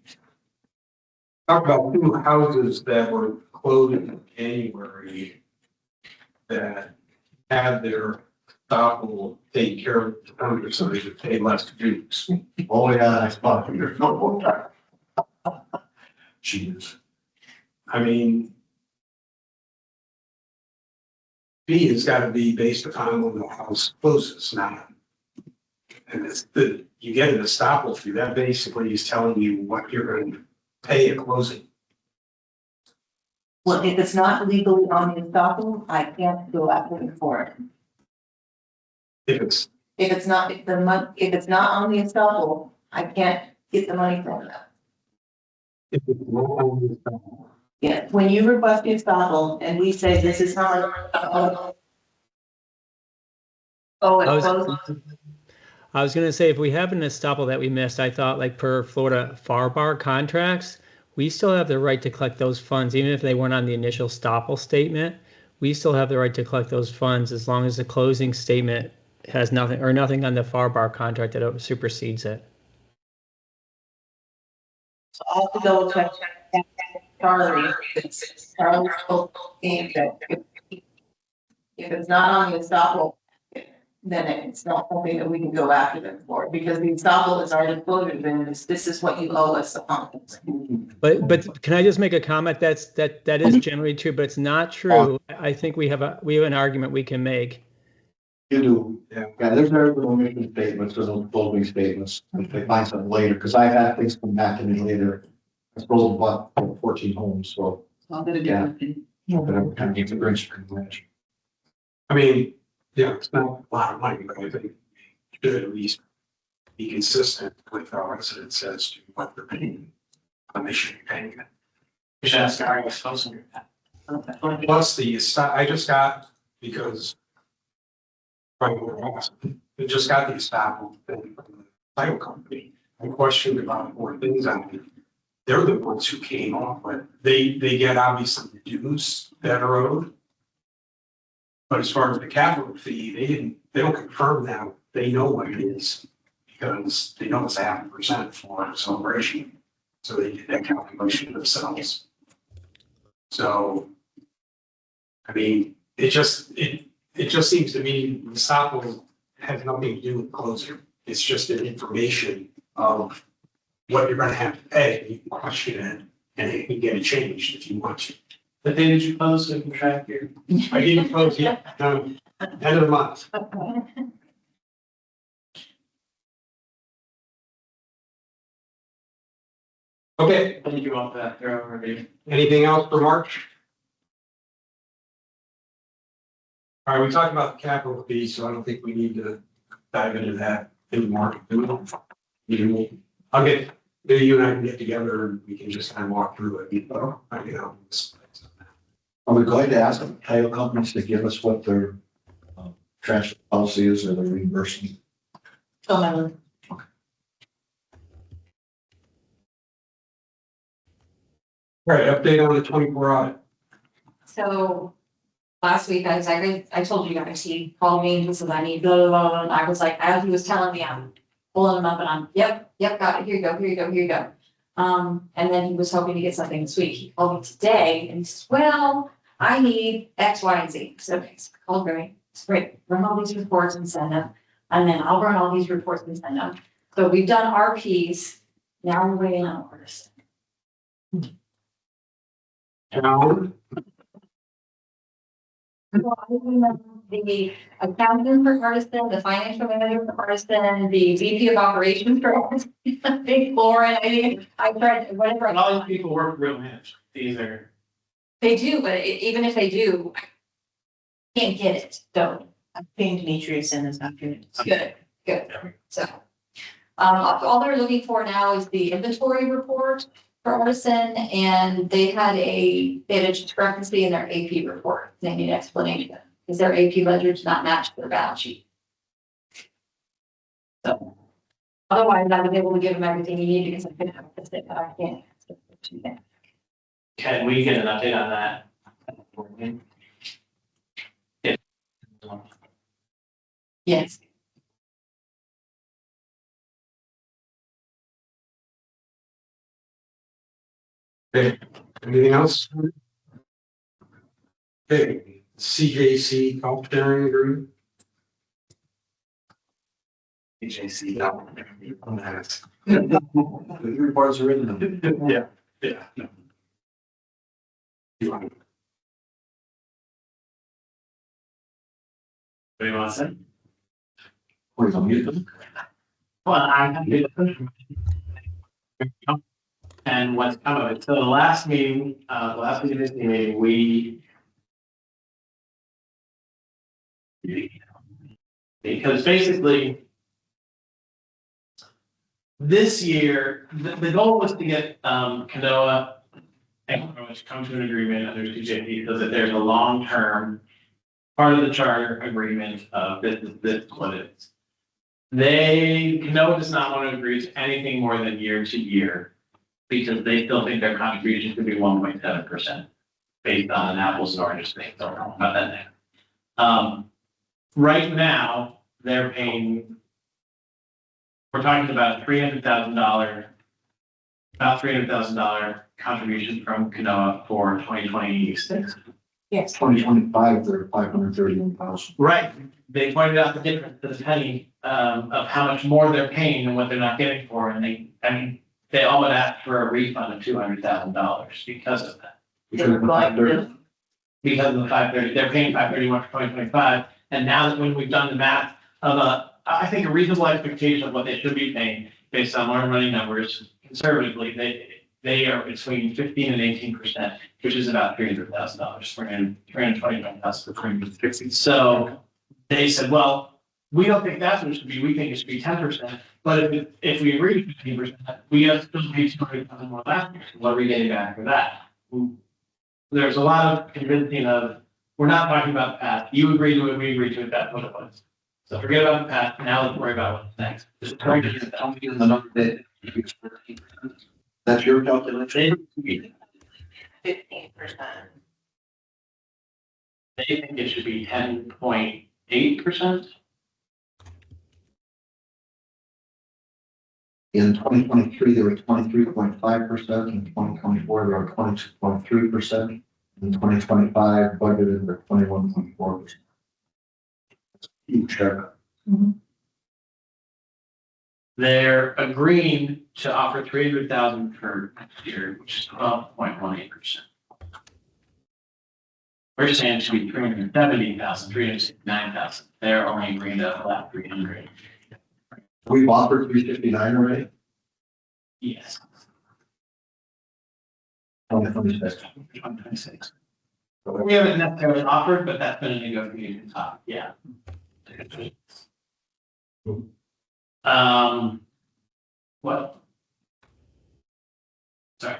Talk about 2 houses that were closed in January that had their stock will take care of the owner so they could pay less dues. Oh, yeah, I spot your no. Jeez. I mean, fee has got to be based upon when the house closes now. And it's you get an estoppel fee, that basically is telling you what you're going to pay at closing. Well, if it's not legally on the estoppel, I can't go after for it. If it's, If it's not on the estoppel, I can't get the money from them. if it's not on the estoppel, Yeah, when you request the estoppel and we say this is how much. Oh, I it was- closed. I was gonna say, if we have an estoppel that we missed, I thought like per Florida FAR bar contracts, we still have the right to collect those funds, even if they weren't on the initial estoppel statement. We still have the right to collect those funds as long as the closing statement has nothing or nothing on the FAR bar contract that supersedes it. So I'll have to double check. Charlie, Charlie told me that if it's not on the estoppel, then it's not something that we can go after them for, because the estoppel is already quoted, and this is what you owe us upon. But can I just make a comment? That is generally true, but it's not true. I think we have an argument we can make. You do, yeah, there's no omission statements, there's no closing statements, if they find something later, because I've had things come back to me later. I suppose about 14 homes, so. I'll get a Yeah. different. But I kind of need to bring some match. I mean, yeah, it's not a lot of money, but I think we should at least be consistent with our residents as to what they're paying. And they should be paying it. You should ask Gary what's supposed to be. Plus I just got, because I just got the estoppel thing from the title company. I questioned about more things on it. They're the ones who came off, but they get obviously the dues that are owed. But as far as the capital fee, they don't confirm that. They know what it is because they know it's 0.5% for celebration. So they did that calculation themselves. So, I mean, it just seems to me the estoppel has nothing to do with closing. It's just an information of what you're gonna have to pay. You can question it and you can get it changed if you want to. The day that you close, so we can track your. I didn't close yet, no, end of the month. Okay, Thank you all for that thorough review. anything else for March? All right, we talked about the capital fee, so I don't think we need to dive into that anymore. I'll get, maybe you and I can get together and we can just kind of walk through it. Are we going to ask the title companies to give us what their trash policy is or their reimbursement? Oh, my Lord. All right, update on the 24 audit. So last week, I told you guys, he called me and he said, I need blah, blah, blah, blah. And I was like, as he was telling me, I'm pulling him up and I'm, yep, got it. Here you go. And then he was hoping to get something this week. He called me today and he says, well, I need X, Y, and Z. So okay, so I called Gary. It's great. Run all these reports and send them. And then I'll run all these reports and send them. So we've done our piece. Now we're waiting on orders. Town, The accountant for Artisan, the financial manager for Artisan, the VP of operations for Artisan, Big Lauren, I tried, whatever. And all these people work real managed. These are. They do, but even if they do, I can't get it, so I'm paying Demetrius in this afternoon. it's good. So. All they're looking for now is the inventory report for Artisan, and they had a discrepancy in their AP report. They need an explanation, because their AP ledger does not match their balance sheet. So, otherwise, I was able to give them everything you need, because I couldn't have this, but I can't. Can we get an update on that? Yes. okay, anything else? Okay, CJC cost sharing agreement. CJC, no. The reports are in them. Yeah. No. You want to- What do you want to say? We're gonna mute them. Well, I'm happy to. And what's come of it, so the last meeting, we. Because basically. This year, the goal was to get, Canoa and come to an agreement under 250 so that there's a long-term part of the charter agreement of this is what it is. Canoa does not want to agree to anything more than year to year because they still think their contribution could be 1.7% based on an apples and oranges thing. Don't know about that now. Right now, they're paying, we're talking about $300,000 contribution from Canoa for 2026. Yes. 2025, they're 531,000. Right. They pointed out the difference to the penny of how much more they're paying and what they're not getting for. And they all would ask for a refund of $200,000 because of that. They would like to- Because of the 530, they're paying 531 for 2025. And now that when we've done the math of I think a reasonable expectation of what they should be paying based on our money numbers, conservatively, they are between 15 and 18%, which is about $300,000, $321,000 for 360. So they said, well, we don't think that's what it should be. We think it should be 10%. But if we agree to 15%, we have to still pay $200,000 more last year. So what are we getting back for that? There's a lot of convincing of, we're not talking about the past. You agree to it, we agree to it, that's what it was. So forget about the past, now let's worry about what's next. Just tell me the number that that's your calculation? 15%. They think it should be 10.8%. In 2023, they were 23.5%. In 2024, they were 22.3%. In 2025, budgeted for 21.4%. Huge haircut. They're agreeing to offer $300,000 for next year, which is 12.18%. We're saying it should be $370,000, $369,000. They're only agreeing to a flat $300,000. We've offered 359 already. Yes. 2026. 2026. We haven't necessarily offered, but that's been a negotiation topic, yeah. What? Sorry.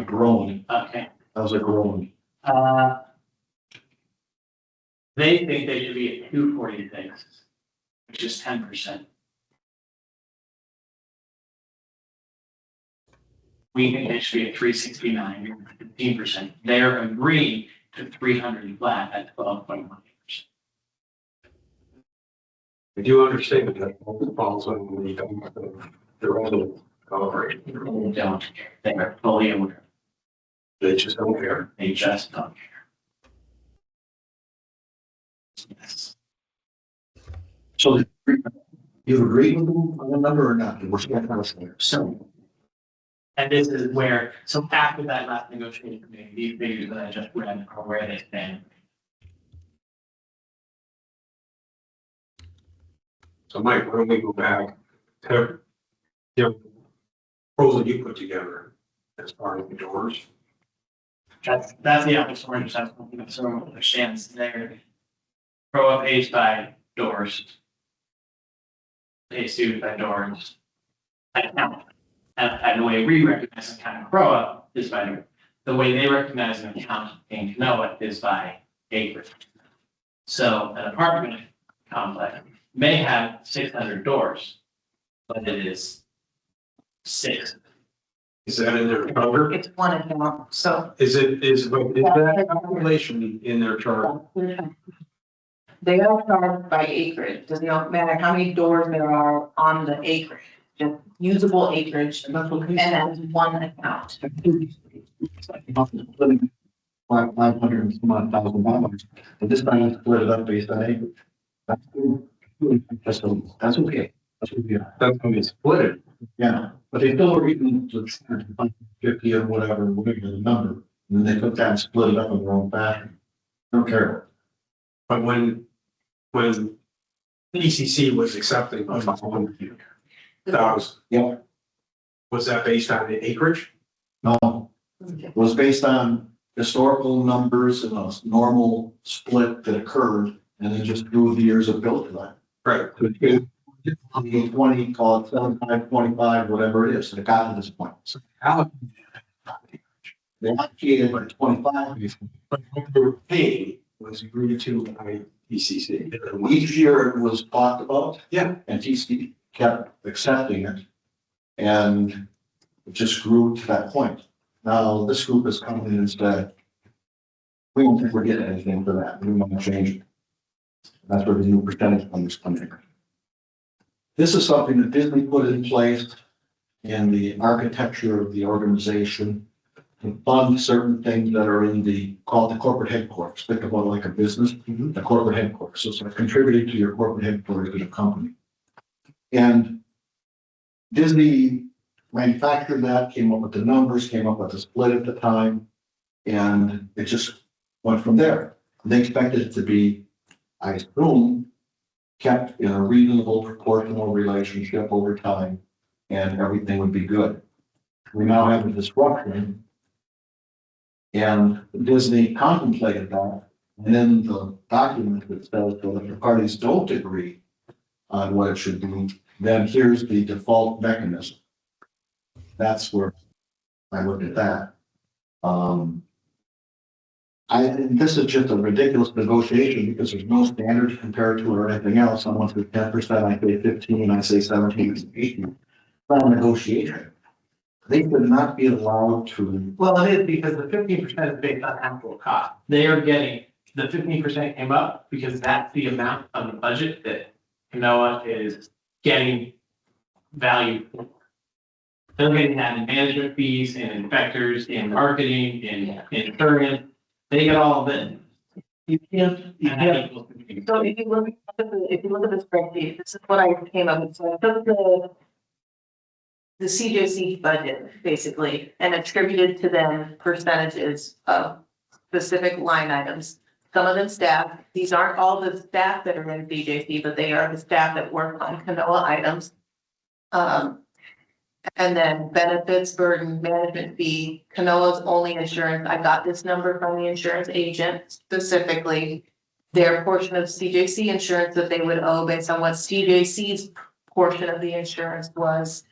Grown. Okay. That was a grown. They think they should be at 246, which is 10%. We think they should be at 369, 15%. They're agreeing to 300 flat at 12.1%. I do understand that both falls on the resident operation. They don't care. They are fully aware. They just don't care. They just don't care. Yes. So you agree with them on the number or not? We're still kind of there. So, and this is where, so after that last negotiation meeting, these figures that I just read are where they stand. So Mike, why don't we go back to the proposal you put together as part of the doors? That's the apples to oranges. That's something that everyone understands there. Pro pays by doors. Pays due by doors. And the way we recognize an account in Pro is by, the way they recognize an account in Canoa is by acreage. So an apartment complex may have 600 doors, but it is 6. Is that in their charter? It's one account, so. Is that calculation in their charter? They are charged by acreage, does not matter how many doors there are on the acreage, just usable acreage, and that's one account. $500,000, and this time I split it up based on acreage. That's cool. That's okay. That's what we are. That's going to be split. Yeah, but they still are eating to 50 or whatever the number, and then they took that and split it up in their own fashion. I don't care. But when ECC was accepting $500,000, Yeah. was that based on the acreage? No, it was based on historical numbers and a normal split that occurred, and then just through the years of built to that. Right. 20, call it 75, 25, whatever it is, that got to this point. So how They allocated by 25, But what they were paying was agreed to by ECC. each year it was talked about. Yeah. And TC kept accepting it. And it just grew to that point. Now, this group has come in and said, we don't think we're getting anything for that. We want to change it. That's where the new percentage numbers come in. This is something that Disney put in place in the architecture of the organization to fund certain things that are in called the corporate headquarters. Think about it like a business, the corporate headquarters. So it's like contributing to your corporate headquarters of a company. And Disney manufactured that, came up with the numbers, came up with the split at the time, and it just went from there. They expected it to be, I assume, kept in a reasonable proportional relationship over time, and everything would be good. We now have a disruption, and Disney contemplated that, and in the document that says that if the parties don't agree on what it should be, then here's the default mechanism. That's where I look at that. This is just a ridiculous negotiation because there's no standards compared to it or anything else. Someone says 10%, I say 15, I say 17, 18. It's not a negotiation. They could not be allowed to. Well, it is because the 15% is based on actual cost. They are getting, the 15% came up because that's the amount of the budget that Kanoa is getting value for. They're getting that in management fees, in inspectors, in marketing, in insurance. They get all of it. You can't. And that equals 15%. So if you look at the spreadsheet, this is what I came up with. So I took the CJC budget basically and attributed to them percentages of specific line items. Some of them staff. These aren't all the staff that are in CJC, but they are the staff that work on Kanoa items. And then benefits, burden, management fee, Kanoa's only insurance. I got this number from the insurance agent specifically. Their portion of CJC insurance that they would owe based on what CJC's portion of the insurance was.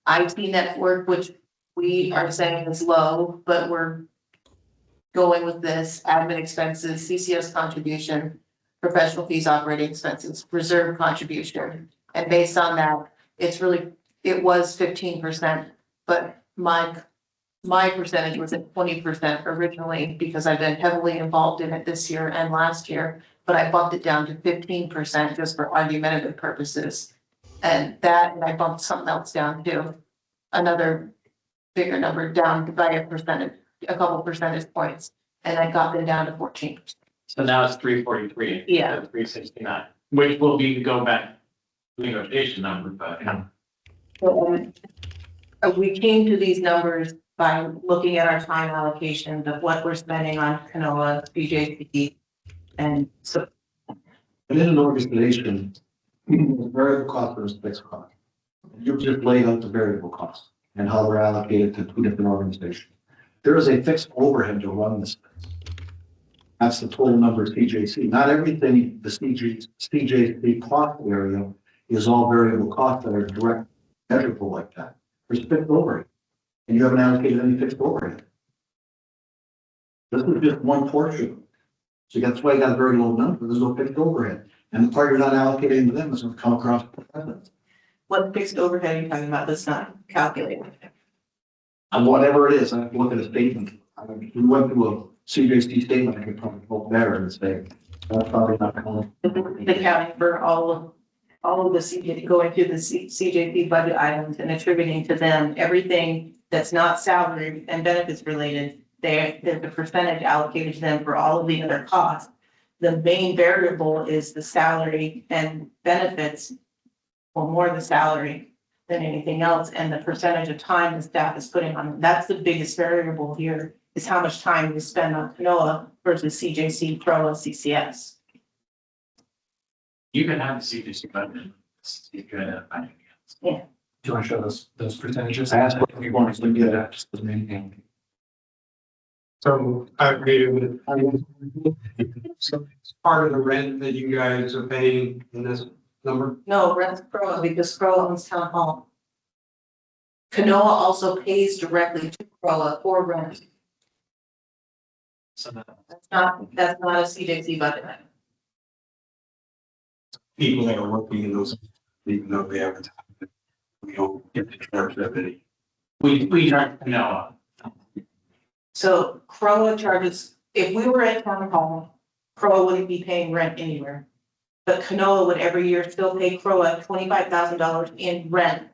IT network, which we are saying is low, but we're going with this, admin expenses, CCS contribution, professional fees, operating expenses, reserve contribution. And based on that, it was 15%, but my percentage was at 20% originally because I've been heavily involved in it this year and last year, but I bumped it down to 15% just for argumentative purposes. And I bumped something else down to another bigger number down by a couple percentage points, and I got them down to 14%. So now it's 343. Yeah. 369, which will be the go back negotiation number, but. So, we came to these numbers by looking at our time allocations of what we're spending on Kanoa, BJC, and so. And in an organization, the variable cost versus fixed cost. You've just laid out the variable costs and how they're allocated to two different organizations. There is a fixed overhead to run this. That's the total number of CJC. Not everything, the CJC cost area is all variable costs that are direct measurable like that. There's fixed overhead, and you haven't allocated any fixed overhead. This is just one portion. So that's why you got a very low number. There's no fixed overhead. And the part you're not allocating to them is going to come across the president. What fixed overhead are you talking about that's not calculated? And whatever it is, I have to look at a statement. We went through a CJC statement, I could probably go there and say, that's probably not common. Accounting for all of the CJC, going through the CJC budget items and attributing to them everything that's not salary and benefits related. There's a percentage allocated to them for all of the other costs. The main variable is the salary and benefits, or more the salary than anything else, and the percentage of time the staff is putting on. That's the biggest variable here, is how much time you spend on Kanoa versus CJC, Pro, and CCS. You can have the CJC budget. You can, Do you want to show those percentages? I asked what you want us to get at, just the main thing. So I agree with. So it's part of the rent that you guys are paying in this number? No, rent's Pro, because Pro owns town hall. Kanoa also pays directly to Pro for rent. So That's not a CJC budget item. People that are working in those, even though they haven't, we don't get to charge that many. we charge Noah. So Croa charges, if we were at town hall, Croa wouldn't be paying rent anywhere. But Canoa would every year still pay Croa $25,000 in rent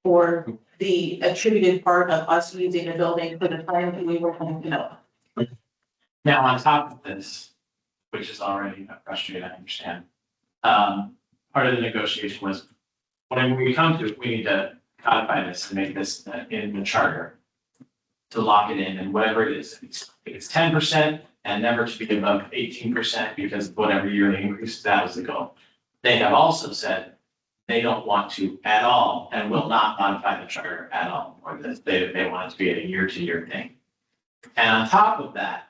for the attributed part of us using the building for the time that we were in Canoa. Now, on top of this, which is already frustrating, I understand. Part of the negotiation was, when we come to, it, we need to codify this and make this in the charter. To lock it in and whatever it is, if it's 10% and never to be above 18% because whatever yearly increase, that was the goal. They have also said they don't want to at all and will not modify the charter at all, or that they want it to be a year-to-year thing. And on top of that,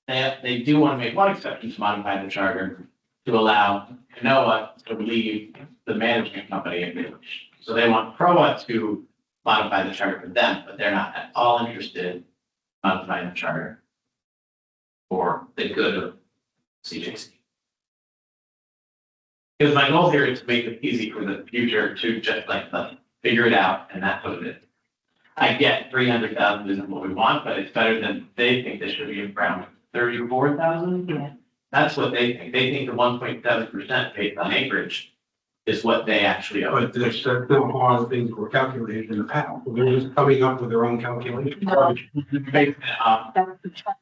they do want to make one exception to modify the charter to allow Canoa to leave the management company in Village. So they want Croa to modify the charter for them, but they're not at all interested in modifying the charter for the good of CJC. Because my goal here is to make it easy for the future to just figure it out, and that's what it is. I get 300,000 isn't what we want, but it's better than they think they should be around 34,000. Yeah. That's what they think. They think the 1.7% based on acreage is what they actually owe. But there's not a lot of things were calculated in the past. They're just coming up with their own calculation. No. Based on, That's the charter.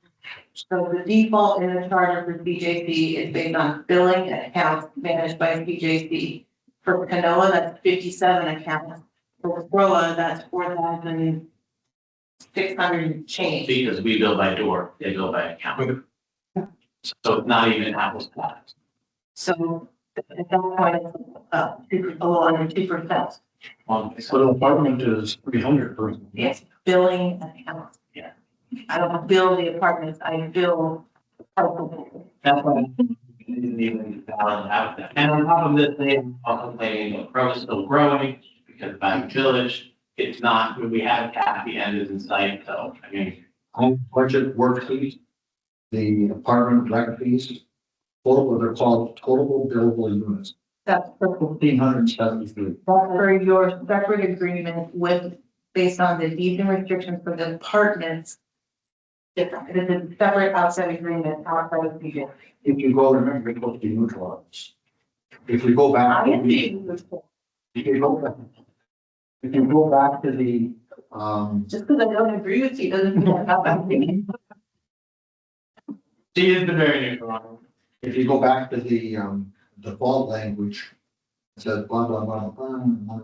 So the default in the charter for CJC is based on billing and accounts managed by CJC. For Canoa, that's 57 accounts. For Croa, that's 4,600 change. because we bill by door, they bill by account. So it's not even apples to apples. So at that point, it's a little under 2%. So the apartment is 300 per. Yes, billing and accounts. Yeah. I don't bill the apartments, I bill. That's why it didn't even balance out that. And on top of this, they also claiming that Crow is still growing because by Village, it's not, when we have a cap, the end is in sight, so, I mean, Home budget work fees, the apartment rent fees, total, they're called total billable units, That's for 1,573. for your separate agreement with, based on the deeds and restrictions for the apartments. Different, it is a separate outside agreement outside of CJ. If you go, remember, it's supposed to be neutralized. If we go back. I am being useful, If you go back to the, just because I don't agree with you doesn't mean I'm not thinking. she is the very neutral. if you go back to the, default language, it says blah, blah, blah, blah, blah.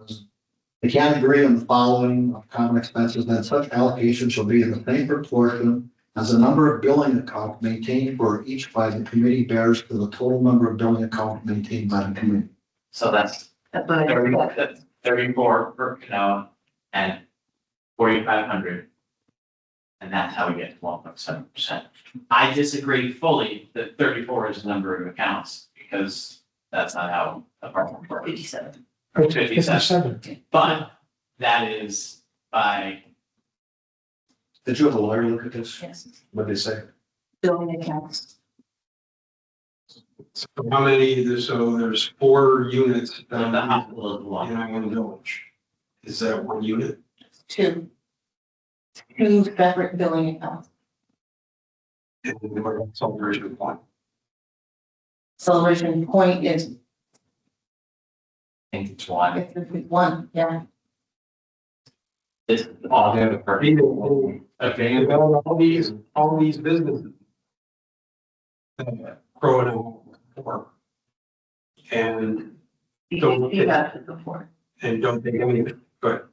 They can't agree on the following of common expenses, then such allocation shall be in the same proportion as the number of billing accounts maintained for each by the committee bears to the total number of billing accounts maintained by the committee. So that's That's what I said. that's 34 for Canoa and 4,500. And that's how we get to 1.7%. I disagree fully that 34 is the number of accounts because that's not how apartment works. 57. 57. But that is by, Did you have a lawyer look at this? Yes, What'd they say? billing accounts. So how many, so there's 4 units the in hospital is the one. Island Village. Is that 1 unit? Two separate billing accounts. And then we're on Celebration Point. Celebration Point is, I think it's one. it's one, yeah. It's all the other part. Okay, and all these businesses. Growing up. And don't, You got it before. and don't take anything, but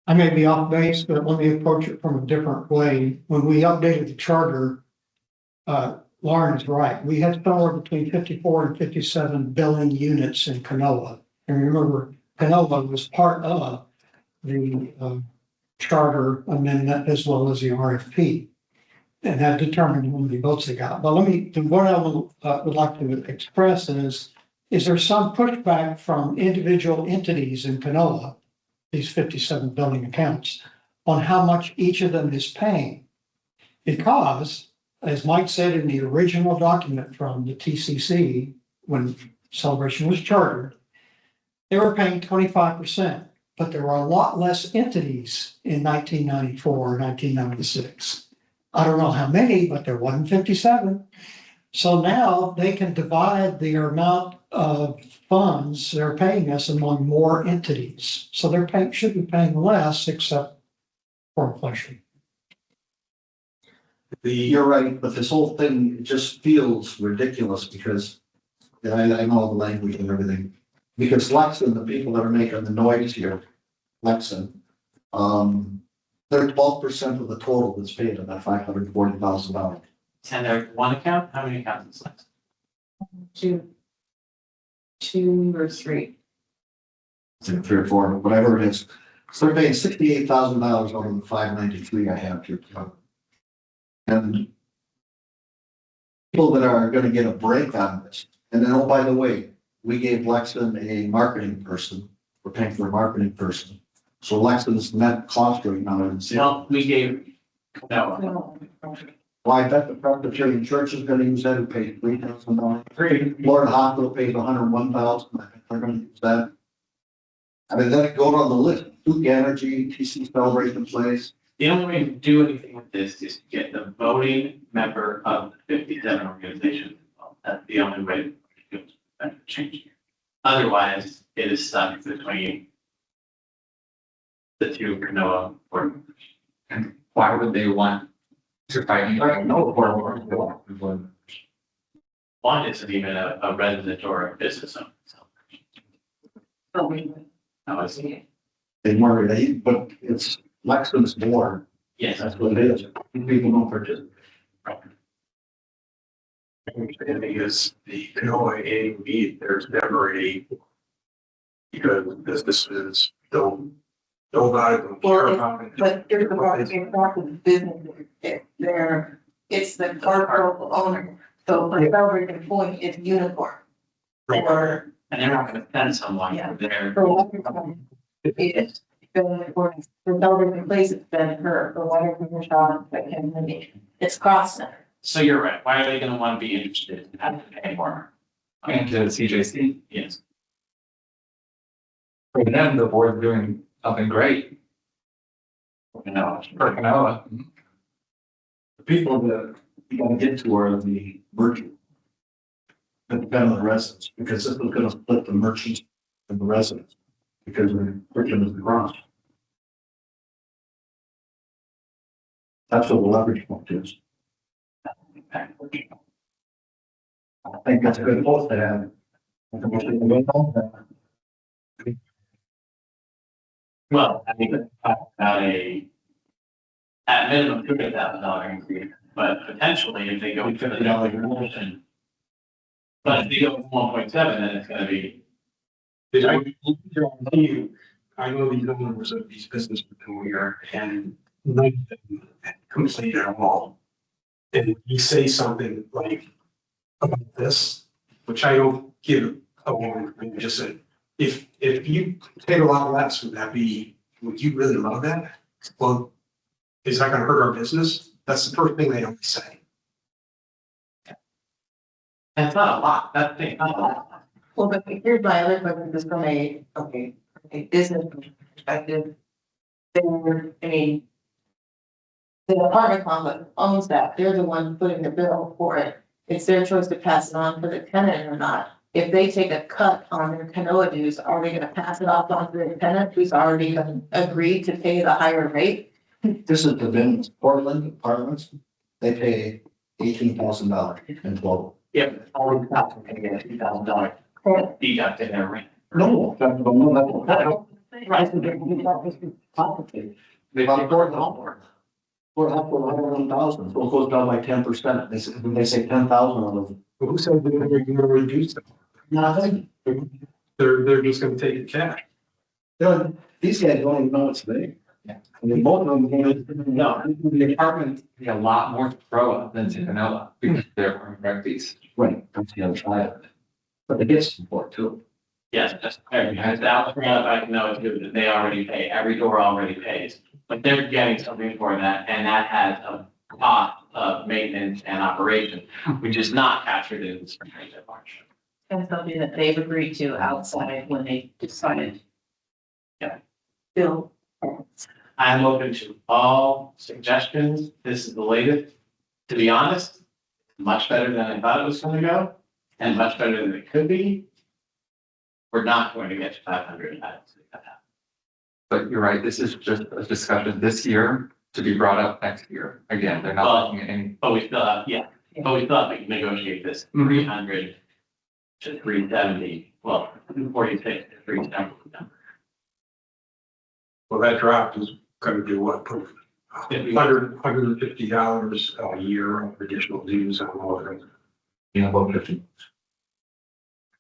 I may be off base, but let me approach it from a different way. When we updated the charter, Lauren is right. We had somewhere between 54 and 57 billing units in Canoa. And remember, Canoa was part of the charter amendment as well as the RFP. And that determined how many votes they got. But what I would like to express is there some pushback from individual entities in Canoa, these 57 billing accounts, on how much each of them is paying? Because as Mike said in the original document from the TCC, when Celebration was chartered, they were paying 25%, but there were a lot less entities in 1994, 1996. I don't know how many, but there wasn't 57. So now they can divide the amount of funds they're paying us among more entities. So they're paying, should be paying less except for inflation. You're right, but this whole thing just feels ridiculous because, and I know the language and everything. Because Lexington, the people that are making the noise here, Lexington, they're 12% of the total that's paid on that $540,000. And there's one account, how many accounts is left? Two or three. Three or four, whatever it is. So they're paying $68,000 out of the 593 I have here. And people that are gonna get a break on this, and then, oh, by the way, we gave Lexington a marketing person, we're paying for a marketing person. So Lexington's net cost right now is zero. Well, we gave, no, Well, I bet the Presbyterian Church is gonna use that, who pays $3,000. Florida Hospital pays $101,000, I think they're gonna use that. I mean, then it goes on the list, Duke Energy, TC Celebration Place. the only way to do anything with this is to get the voting member of the 57 organizations. involved. That's the only way to change it. Otherwise, it is stuck between the two Canoa board members. And why would they want to fight? One isn't even a resident or a business owner. So, no, it's, They weren't, but it's Lexington's board, yes, that's what it is. People don't participate. understanding is the Canoa AAB, there's never a, because businesses don't know about it, don't care about it. But there's a part of the business, it's the corporate owner. So for Celebration Point, it's Unicorn. Or and they're not gonna send someone Yeah. there. for whatever, it's been, for Celebration Place, it's been her, for whatever the shop, that can be, it's cost center. So you're right. Why are they gonna wanna be interested in having to pay more? And to CJC, Yes. for them, the board's doing something great. You know, For Canoa, The people that you gotta get to are the merchants. That depend on the residents, because this is gonna split the merchants and the residents, because the merchant is the cross. That's what the leverage point is. I think that's a good post to have. well, I mean, about at minimum, $200,000 increase, but potentially if they go to the $50 promotion. But if they go with 1.7, then it's gonna be, I know these owners of these businesses come here and none of them complete their wall. And you say something like about this, which I don't give a warning, I just said, if you paid a lot less, would you really love that? Well, is that gonna hurt our business? That's the first thing they always say. and it's not a lot, that's the thing, not a lot. Well, but here's my other question, just from a business perspective. The apartment complex owns that, they're the one putting the bill for it. It's their choice to pass it on for the tenant or not. If they take a cut on their Canoa dues, are they gonna pass it off on to the tenant who's already agreed to pay the higher rate? This is the Vin Portland Apartments, they pay $18,000 in total. Yeah, but it's already not gonna get a $2,000 deduct in their rent. No, that's. Right. They bought Portland. Portland for $101,000, so it goes down by 10%. They say 10,000 on them. But who said they're gonna reduce them? Nothing. They're just gonna take it cash. These guys don't even know it's there. Yeah. I mean, both of them. no, the apartments pay a lot more to Canoa than to Canoa because they're apartment rent fees. Right, that's the other side of it. But they get support too. Yes, just clarify, that was brought up, I can know too, that they already pay, every door already pays, but they're getting something for that, and that has a cost of maintenance and operation, which is not captured in this range at March. And something that they've agreed to outside when they decided. Yeah. Bill. I am open to all suggestions. This is the latest. To be honest, much better than I thought it was gonna go, and much better than it could be. We're not going to get to 500. I don't see that happening. But you're right, this is just a discussion this year to be brought up next year. Again, they're not looking at any. But we still have, yeah, but we still have to negotiate this 300 to 370, well, 46 to 370 number. Well, that draft is gonna be what, $150 a year of additional dues on all of it. Yeah, about 50.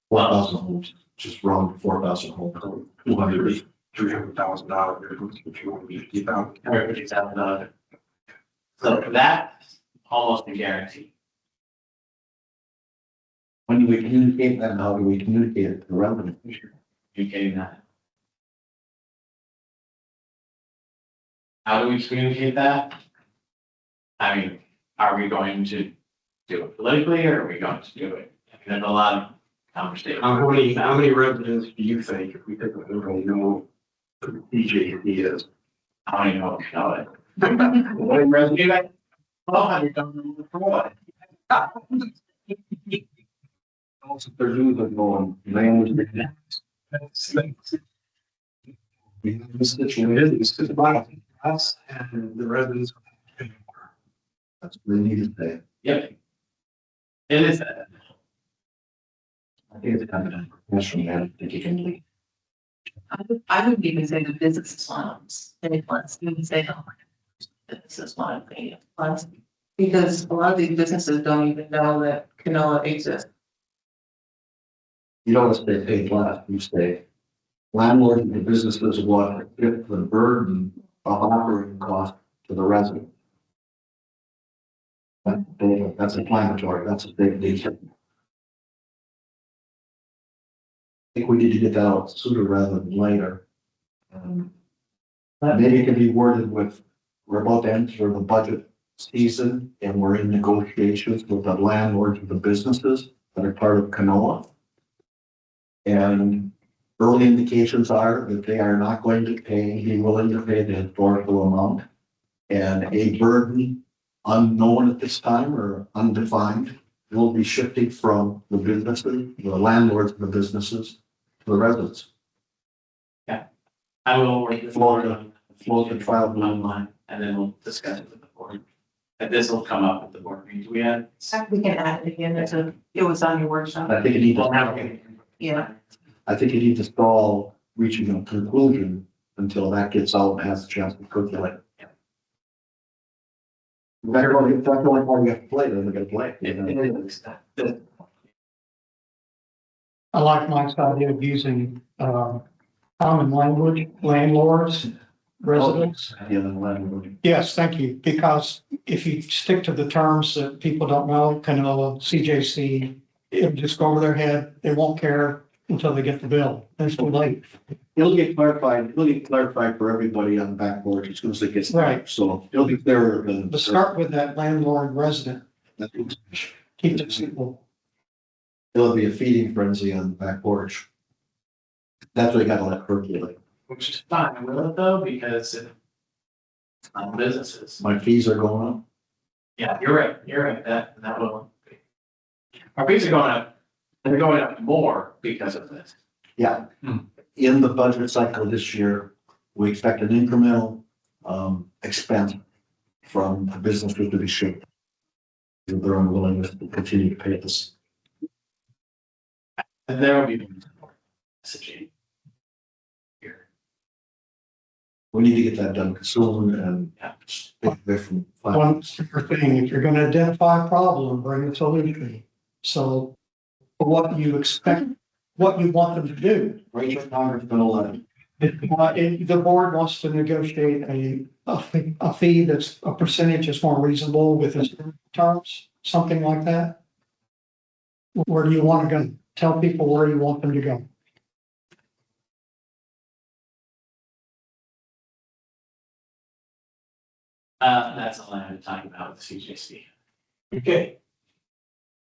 4,000 homes, just round 4,000 homes, 200. $300,000 difference between $150,000. $150,000. So that's almost a guarantee. When do we communicate that, and how do we communicate it to the revenue? You getting that? How do we communicate that? I mean, are we going to do it politically or are we going to do it? I mean, there's a lot of conversation. How many residents do you think, if we take a look, know who DJC is? I don't even know if you know it. What in revenue, like, 1,200 don't know what. Also, their dues are going, language. We have this situation, It's about us and the residents. that's what they need to say. Yep. It is, I think it's kind of professional, man, I think you can leave. I wouldn't even say the business funds, any funds, you would say, oh, this is one of the funds. Because a lot of these businesses don't even know that canola exists. You don't say paid last, you say landlords and businesses want to fit the burden of operating cost to the resident. That's inflammatory, that's a big deal. I think we need to get that out sooner rather than later. Maybe it can be worded with, we're about to enter the budget season and we're in negotiations with the landlords and the businesses that are part of Canoa. And early indications are that they are not going to be willing to pay the historical amount. And a burden unknown at this time or undefined will be shifting from the businesses, the landlords and the businesses to the residents. I will work with Florida, Florida trial bill. online and then we'll discuss it with the board. And this will come up at the board meeting. We had. We can add it again, it was on your workshop. I think it needs We'll have to, it. Yeah. I think it needs to stall reaching a conclusion until that gets out and has a chance to percolate. That's the only part you have to play, then we gotta play. I like Mike's idea of using, common language, landlords, residents. Yeah, the landlord. Yes, thank you, because if you stick to the terms that people don't know, Canola, CJC, it'll just go over their head, they won't care until they get the bill, it's too late. It'll get clarified for everybody on the back board as soon as it gets. Right. So it'll be clearer than. But start with that landlord resident, keep it simple. It'll be a feeding frenzy on the back porch. That's what you gotta let percolate. Which is fine, will it though, because it's on businesses. My fees are going up. Yeah, you're right, that will. Our fees are going up, they're going up more because of this. Yeah. In the budget cycle this year, we expect an incremental expense from the businesses to be shipped. Their unwillingness to continue to pay this. And there will be messaging. Here. We need to get that done soon and stay away from. One more thing, if you're gonna identify a problem, bring a solution. So what you expect, what you want them to do. Rachel Congress been elected. If the board wants to negotiate a fee that's a percentage that's more reasonable with its terms, something like that. Where do you want to go? Tell people where you want them to go. That's all I had to talk about with CJC. Okay,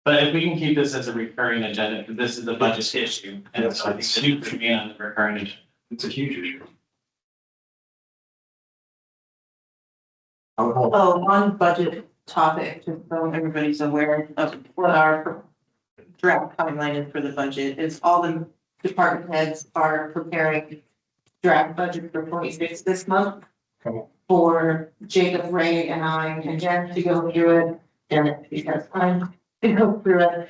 But if we can keep this as a recurring agenda, because this is a budget issue, and so I think the new should be on the recurring agenda. it's a huge issue. Oh, on budget topic, just so everybody's aware of what our draft timeline is for the budget, is all the department heads are preparing draft budget for 26 this month. Okay. For Jacob, Ray, and I, and Jen to go through it, and because time to go through it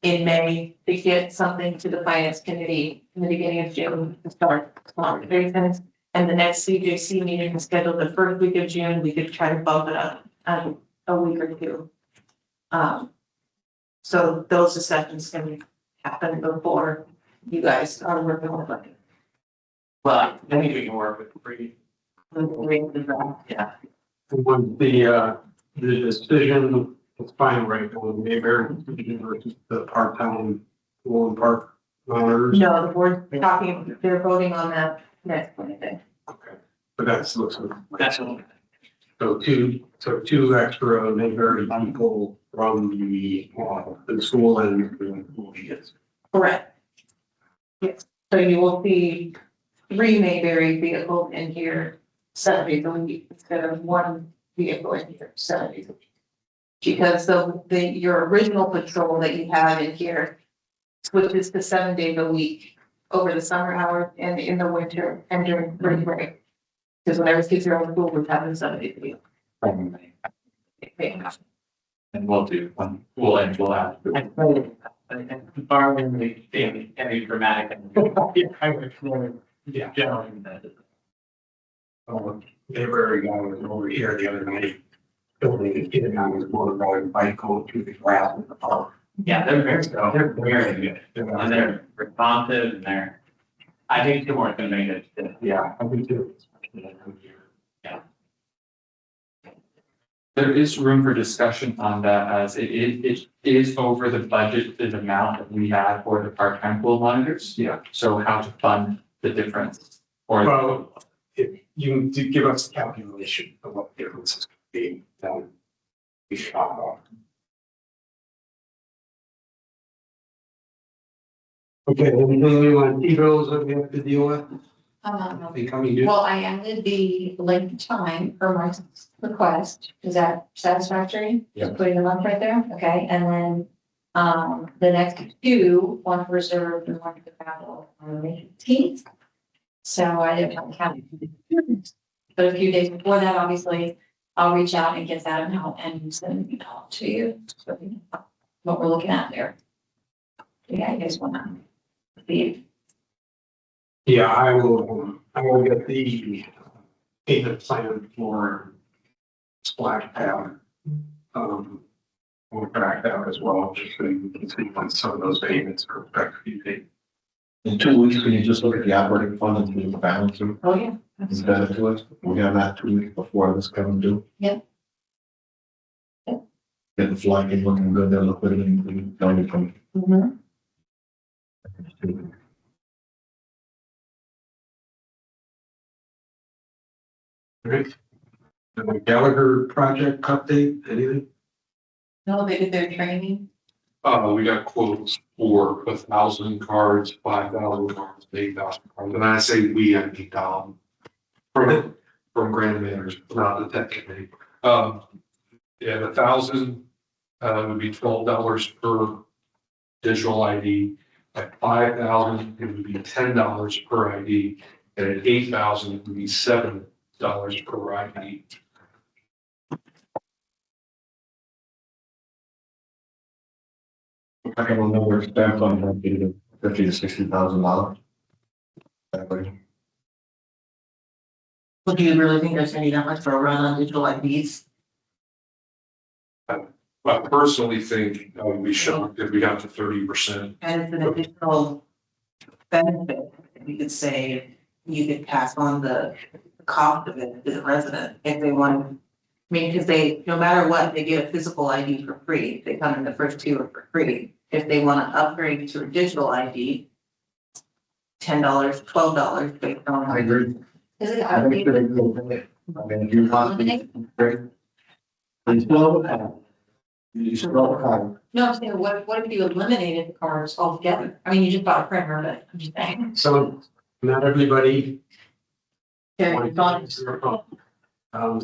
in May, to get something to the finance committee in the beginning of June to start conversations. And the next CJC meeting is scheduled the first week of June. We could try to bump it up a week or two. So those discussions can happen before you guys are working on the budget. Well, I think we can work with free. Yeah. When the decision, it's final right, on the Mayberry decision versus the part-time pool and park monitors. No, the board's talking, they're voting on that next Wednesday. Okay, but that's, looks like. That's all. So two extra Mayberry people from the school and the kids. Correct. Yes, so you will see 3 Mayberry vehicles in here 7 days a week instead of 1 vehicle in here 7 days a week. Because your original patrol that you have in here switches to 7 days a week over the summer hours and in the winter and during spring break. Because whenever kids are in school, we're having 7 days a week. And we'll do, we'll have. Borrowing the any dramatic. Yeah. Generally. Mayberry guy was over here the other night. Building his kid on his motorbike, bike going through the grass in the park. Yeah, they're very good, and they're responsive, and I think Timor is gonna make it. Yeah, I think too. There is room for discussion on that as it is over the budgeted amount that we have for the part-time pool monitors. Yeah. So how to fund the difference or Well, if you can give us the calculation of what the difference is being, then we should talk about. Okay, anything new on T-bills that we have to deal with? Nothing coming due? Well, I added the length time for my request. Is that satisfactory? Yeah. Just putting them up right there, okay, and then, the next 2, one for reserve and one for capital on the 18th. So I didn't have to count. But a few days before that, obviously, I'll reach out and get that amount and send it out to you. So you know what we're looking at there. Yeah, you guys want to see. Yeah, I will get the payment plan for splash pad. We'll track that as well, just so you can see when some of those payments are expected to be. In 2 weeks, can you just look at the operating fund and see the balance of Oh, yeah. it's better to us? We have that 2 weeks before this coming due. Yeah. Get the flag in looking good, their liquidity, going from. Mhm. Right. And the Gallagher project update, anything? No, they did their training. We got quotes for 1,000 cards, 5,000 cards, 8,000 cards, and I say we, I mean, from Grand Manners, not the tech committee. Yeah, the 1,000, would be $12 per digital ID. At 5,000, it would be $10 per ID, and at 8,000, it would be $7 per ID. I can remember spent on that, $50,000 to $60,000. Well, do you really think there's any that much for a run on digital IDs? I personally think I would be shocked if we got to 30%. And it's an additional benefit, you could say, you could pass on the cost of it to the resident if they want. I mean, because no matter what, they get a physical ID for free. They come in the first 2 are for free. If they want to upgrade to a digital ID, $10, $12 based on. I agree. Is it I think that it's a little bit. I mean, if you want. Eliminate? It's still, You scroll the card. No, I'm saying, what if you eliminated the cards altogether? I mean, you just bought a printer, but I'm just saying. So not everybody Carry it on.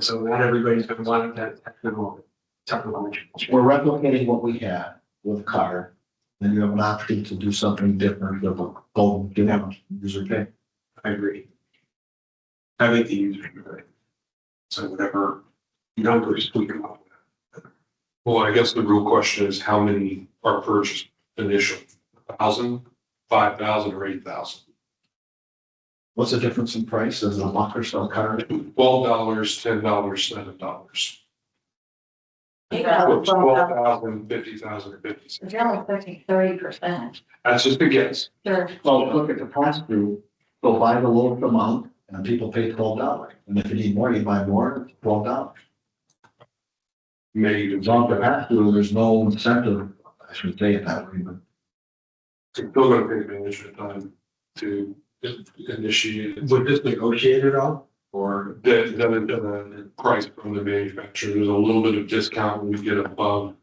So not everybody's gonna want that technology. We're replicating what we had with card. Then you have an option to do something different with a gold, user pay. I agree. I think the user should be right. So whatever numbers we come up with. Well, I guess the real question is how many are purchased initially? 1,000, 5,000, or 8,000? What's the difference in price? Is it a lock or sell card? $12, $10, $7. Yeah. 12,000, 50,000, or 50,000. You're only expecting 30%. That's just a guess. Sure. Well, look at the pass through, go buy the lowest amount and people pay $12. And if you need more, you buy more, $12. Maybe As long as the pass through, there's no incentive, I shouldn't say it that way, but still going to take advantage of time to initiate it. Would this negotiate it all? Or The price from the manufacturer, there's a little bit of discount when we get above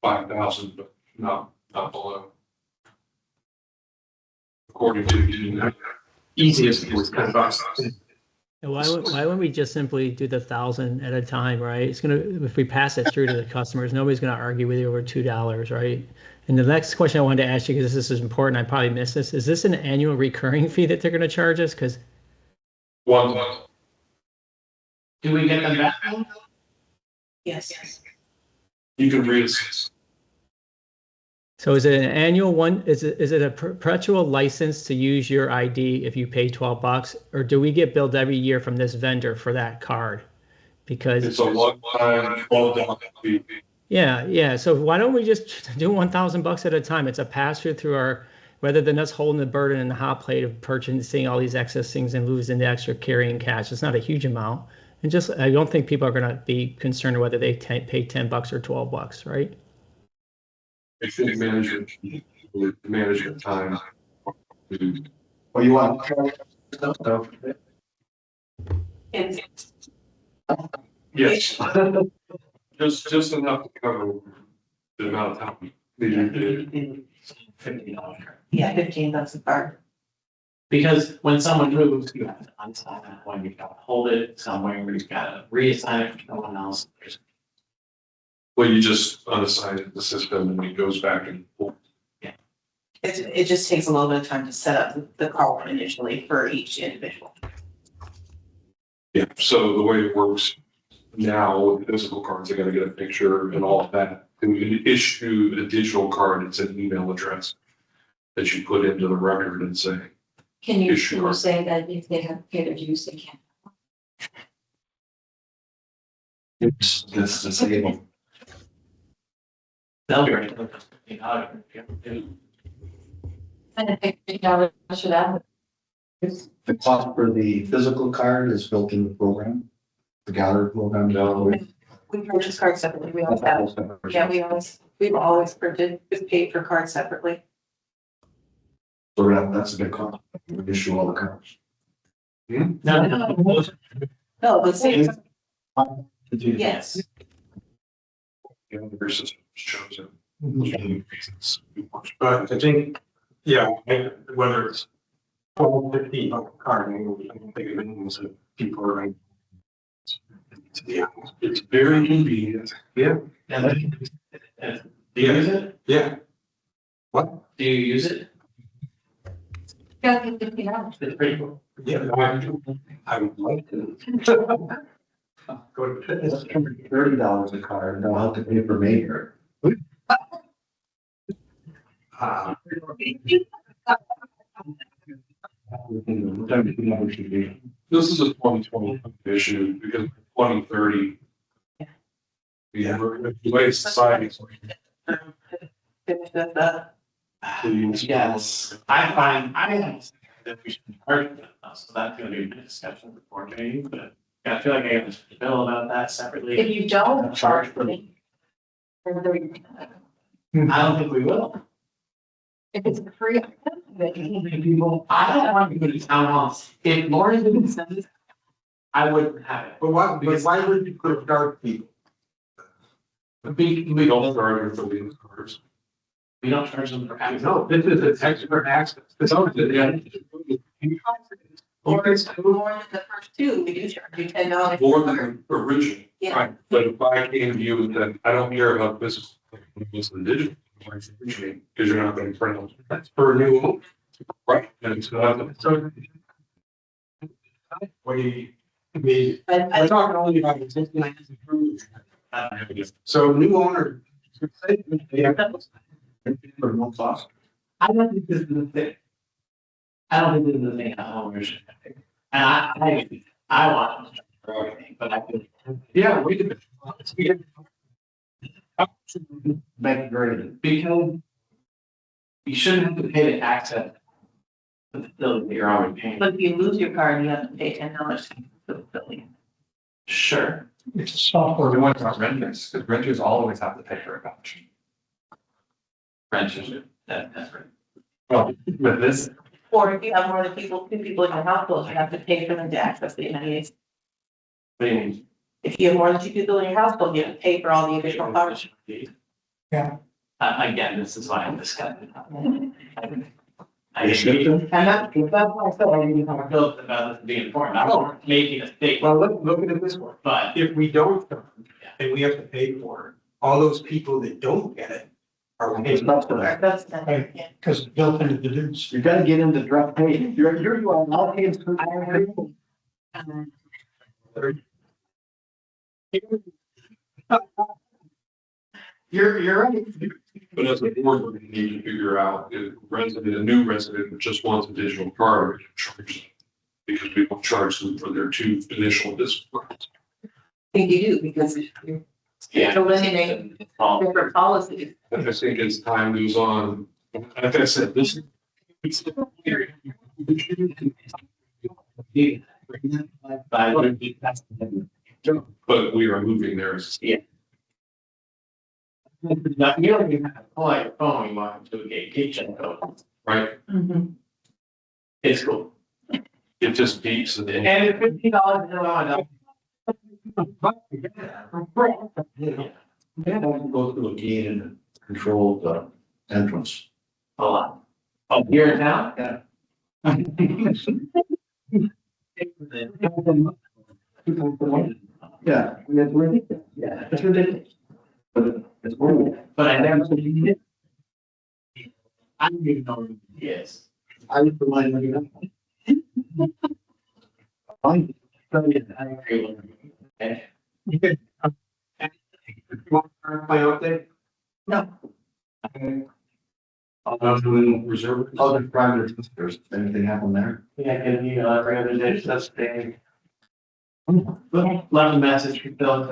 5,000, but not below. According to the easiest was $10. And why wouldn't we just simply do the 1,000 at a time, right? It's gonna, if we pass it through to the customers, nobody's gonna argue with you over $2, right? And the next question I wanted to ask you, because this is important, I probably missed this, is this an annual recurring fee that they're gonna charge us? Because one. Do we get them back? Yes. You can reassess. so is it an annual one? Is it a perpetual license to use your ID if you pay $12, or do we get billed every year from this vendor for that card? Because It's a one-time $12 fee. yeah. So why don't we just do $1,000 at a time? It's a pass through our, rather than us holding the burden and the hot plate of purchasing all these excess things and losing the extra carrying cash. It's not a huge amount. And just, I don't think people are going to be concerned whether they pay $10 or $12, right? It should manage your time. well, you want. It's, Yes. Just enough to cover the amount of time needed. $50. yeah, 15, that's the card. Because when someone moves, you have to unsign that one, you've got to hold it somewhere, you've got to reassign it to someone else. Well, you just unassign the system and it goes back and forth. It just takes a little bit of time to set up the card initially for each individual. Yeah, so the way it works now with physical cards, I gotta get a picture and all of that. To issue a digital card, it's an email address that you put into the record and say, Can you Sure. say that if they have paid their dues, they can't? It's disabled. They'll be ready to look at $50. And if they pay $50 for that, The cost for the physical card is built in the program, the gallery program. We purchase cards separately, we always have, yeah, we've always printed, just paid for cards separately. So that's a big cost. We issue all the cards. No. No, the same, yes, your system is chosen. But I think, yeah, whether it's 12, 15 card, I don't think it means that people are going. Yeah, It's very convenient. yeah, Do you use it? yeah. What? Do you use it? yeah, $50. It's pretty cool. Yeah, I would like to. Go to fitness. It's $30 a card, they'll have to pay for maker. This is a 2020 issue because 2030. Yeah. The way society. finish with the, Yes, I think that we should charge them, so that's gonna be a discussion before me, but I feel like I have to bill about that separately. If you don't charge for it, then I don't think we will. if it's free, People, I don't want to go to town halls. If Lauren didn't send it, I wouldn't have it. But why would you put it dark people? We don't charge for these cars. We don't charge them for access. No, this is an expert access. This is, yeah. Or it's more than the first two, we do charge you $10. More than the original. Yeah. Right. But if I came to you and said, I don't care about this, it's the digital, because you're not gonna print them. That's for a new home. Right. And so, We, I mean, But I we're talking only about existing lands improved. So new owner. For no cost. I don't think this is the thing. I don't think this is the thing how owners. And I want to for everything, but I think. Yeah, we did. Make it great. Because you shouldn't have to pay to access the facility that you're already paying. But if you lose your card, you have to pay $10 to the facility. Sure. It's software. We want to talk renters, because renters always have to pay for a voucher. Renters, That's right. well, with this, Or if you have more than two people in your household, you have to pay for them to access the amenities. What do you mean? If you have more than two people in your household, you have to pay for all the additional coverage. Yeah. Again, this is why I'm discussing. I You should have. And that's why I said I need to talk about this being important. I'm not making a statement, Well, look at it this way. but If we don't, and we have to pay for it, all those people that don't get it are paying for that. That's, Right. yeah. Because it's built into the dues. You gotta get into direct pay. You are not paying. you're right. but as a board, we need to figure out if a new resident just wants a digital card, we can charge them. Because we don't charge them for their two initial disciplines. I think you do, because you're eliminating different policies. And I think as time goes on, like I said, this. But we are moving there. Now, you don't even have to pull out your phone, you want to a kitchen code. Right? It's cool. It just beeps and then. And it's $15 an hour. They have to go through a gated, controlled, entrance. A lot. Oh, here in town? Yeah. Yeah, it's ridiculous. Yeah, it's ridiculous. But it's worth it. But I never seen it. I don't even know who he is. I would remind you. Fine. I agree with him. Okay. You want to play update? No. Reserve. Other private sisters, anything happen there? Yeah, I get an email every other day, so that's big. Left a message, we built,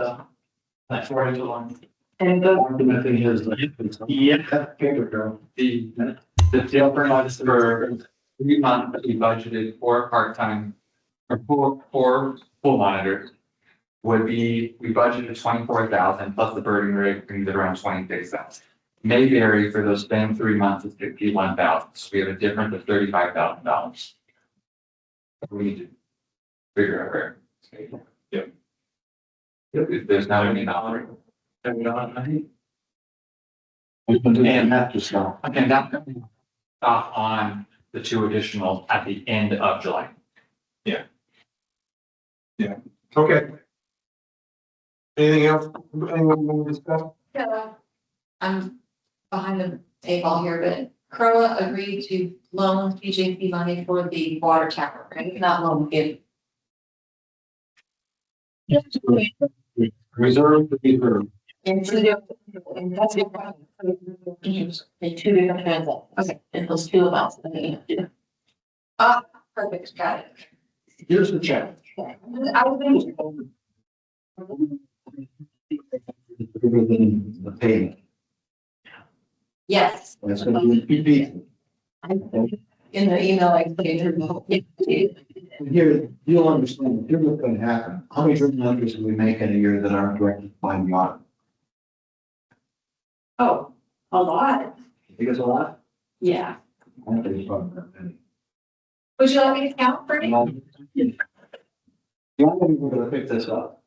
like 40 to 1. And the Argument thing is like. Yep. Paper girl. the difference for 3 months, we budgeted for part-time or for full monitors would be, we budgeted 24,000 plus the birding rig brings it around 26,000. May vary for those same 3 months is 51,000, so we have a difference of $35,000. We need to figure out where. Yep. If there's not any dollar. And And that just stop. And that off on the two additional at the end of July. Okay. Anything else? Anyone want to discuss? Yeah, I'm behind the eight ball here, but CROA agreed to loan PJP money for the water tower, right? Not loan, give. Reserve the reserve. In two different, in that's it. In two different transactions. Okay, and those two amounts that they have to do. Ah, perfect, got it. Here's the check. Okay. I was thinking, Bigger than the payment. yes, That's gonna be repeated. in the email I gave her. Here, you'll understand, here's what's gonna happen. How many journal entries do we make in a year that aren't directed by the audit? Oh, a lot, You think it's a lot? yeah. I think it's probably not many. Would you like me to count for you? The only way we're gonna pick this up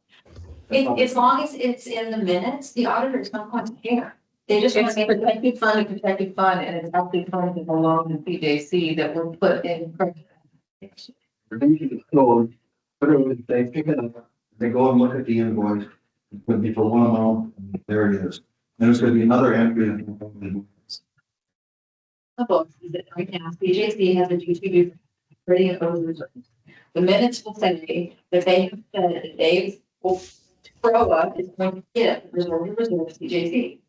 As long as it's in the minutes, the auditors don't want to care. They just want It's to. protected fund, and it's actually funds that belong to CJC that were put in. They pick it up, they go and look at the invoice, it could be for one amount, and there it is. And there's gonna be another entry. The books is that right now, CJC has a GTV pretty over reserves. The minutes will say that they have said that they will, PROA is going to get reserve CJC.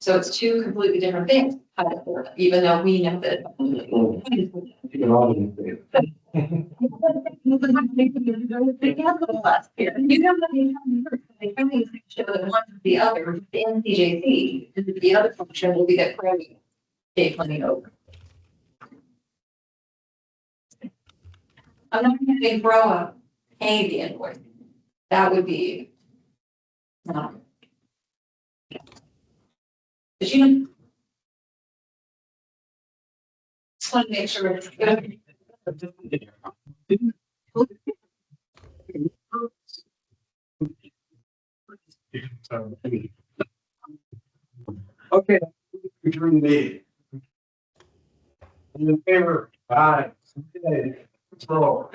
So it's two completely different things, even though we know that. You can all do it. Last year. You know that they can show that one or the other in CJC, and the other function will be that PROA gave money over. I'm not having PROA pay the invoice. That would be. Not. But you. Just want to make sure it's good. Okay, we turn the meeting. In favor, aye. Okay, let's roll.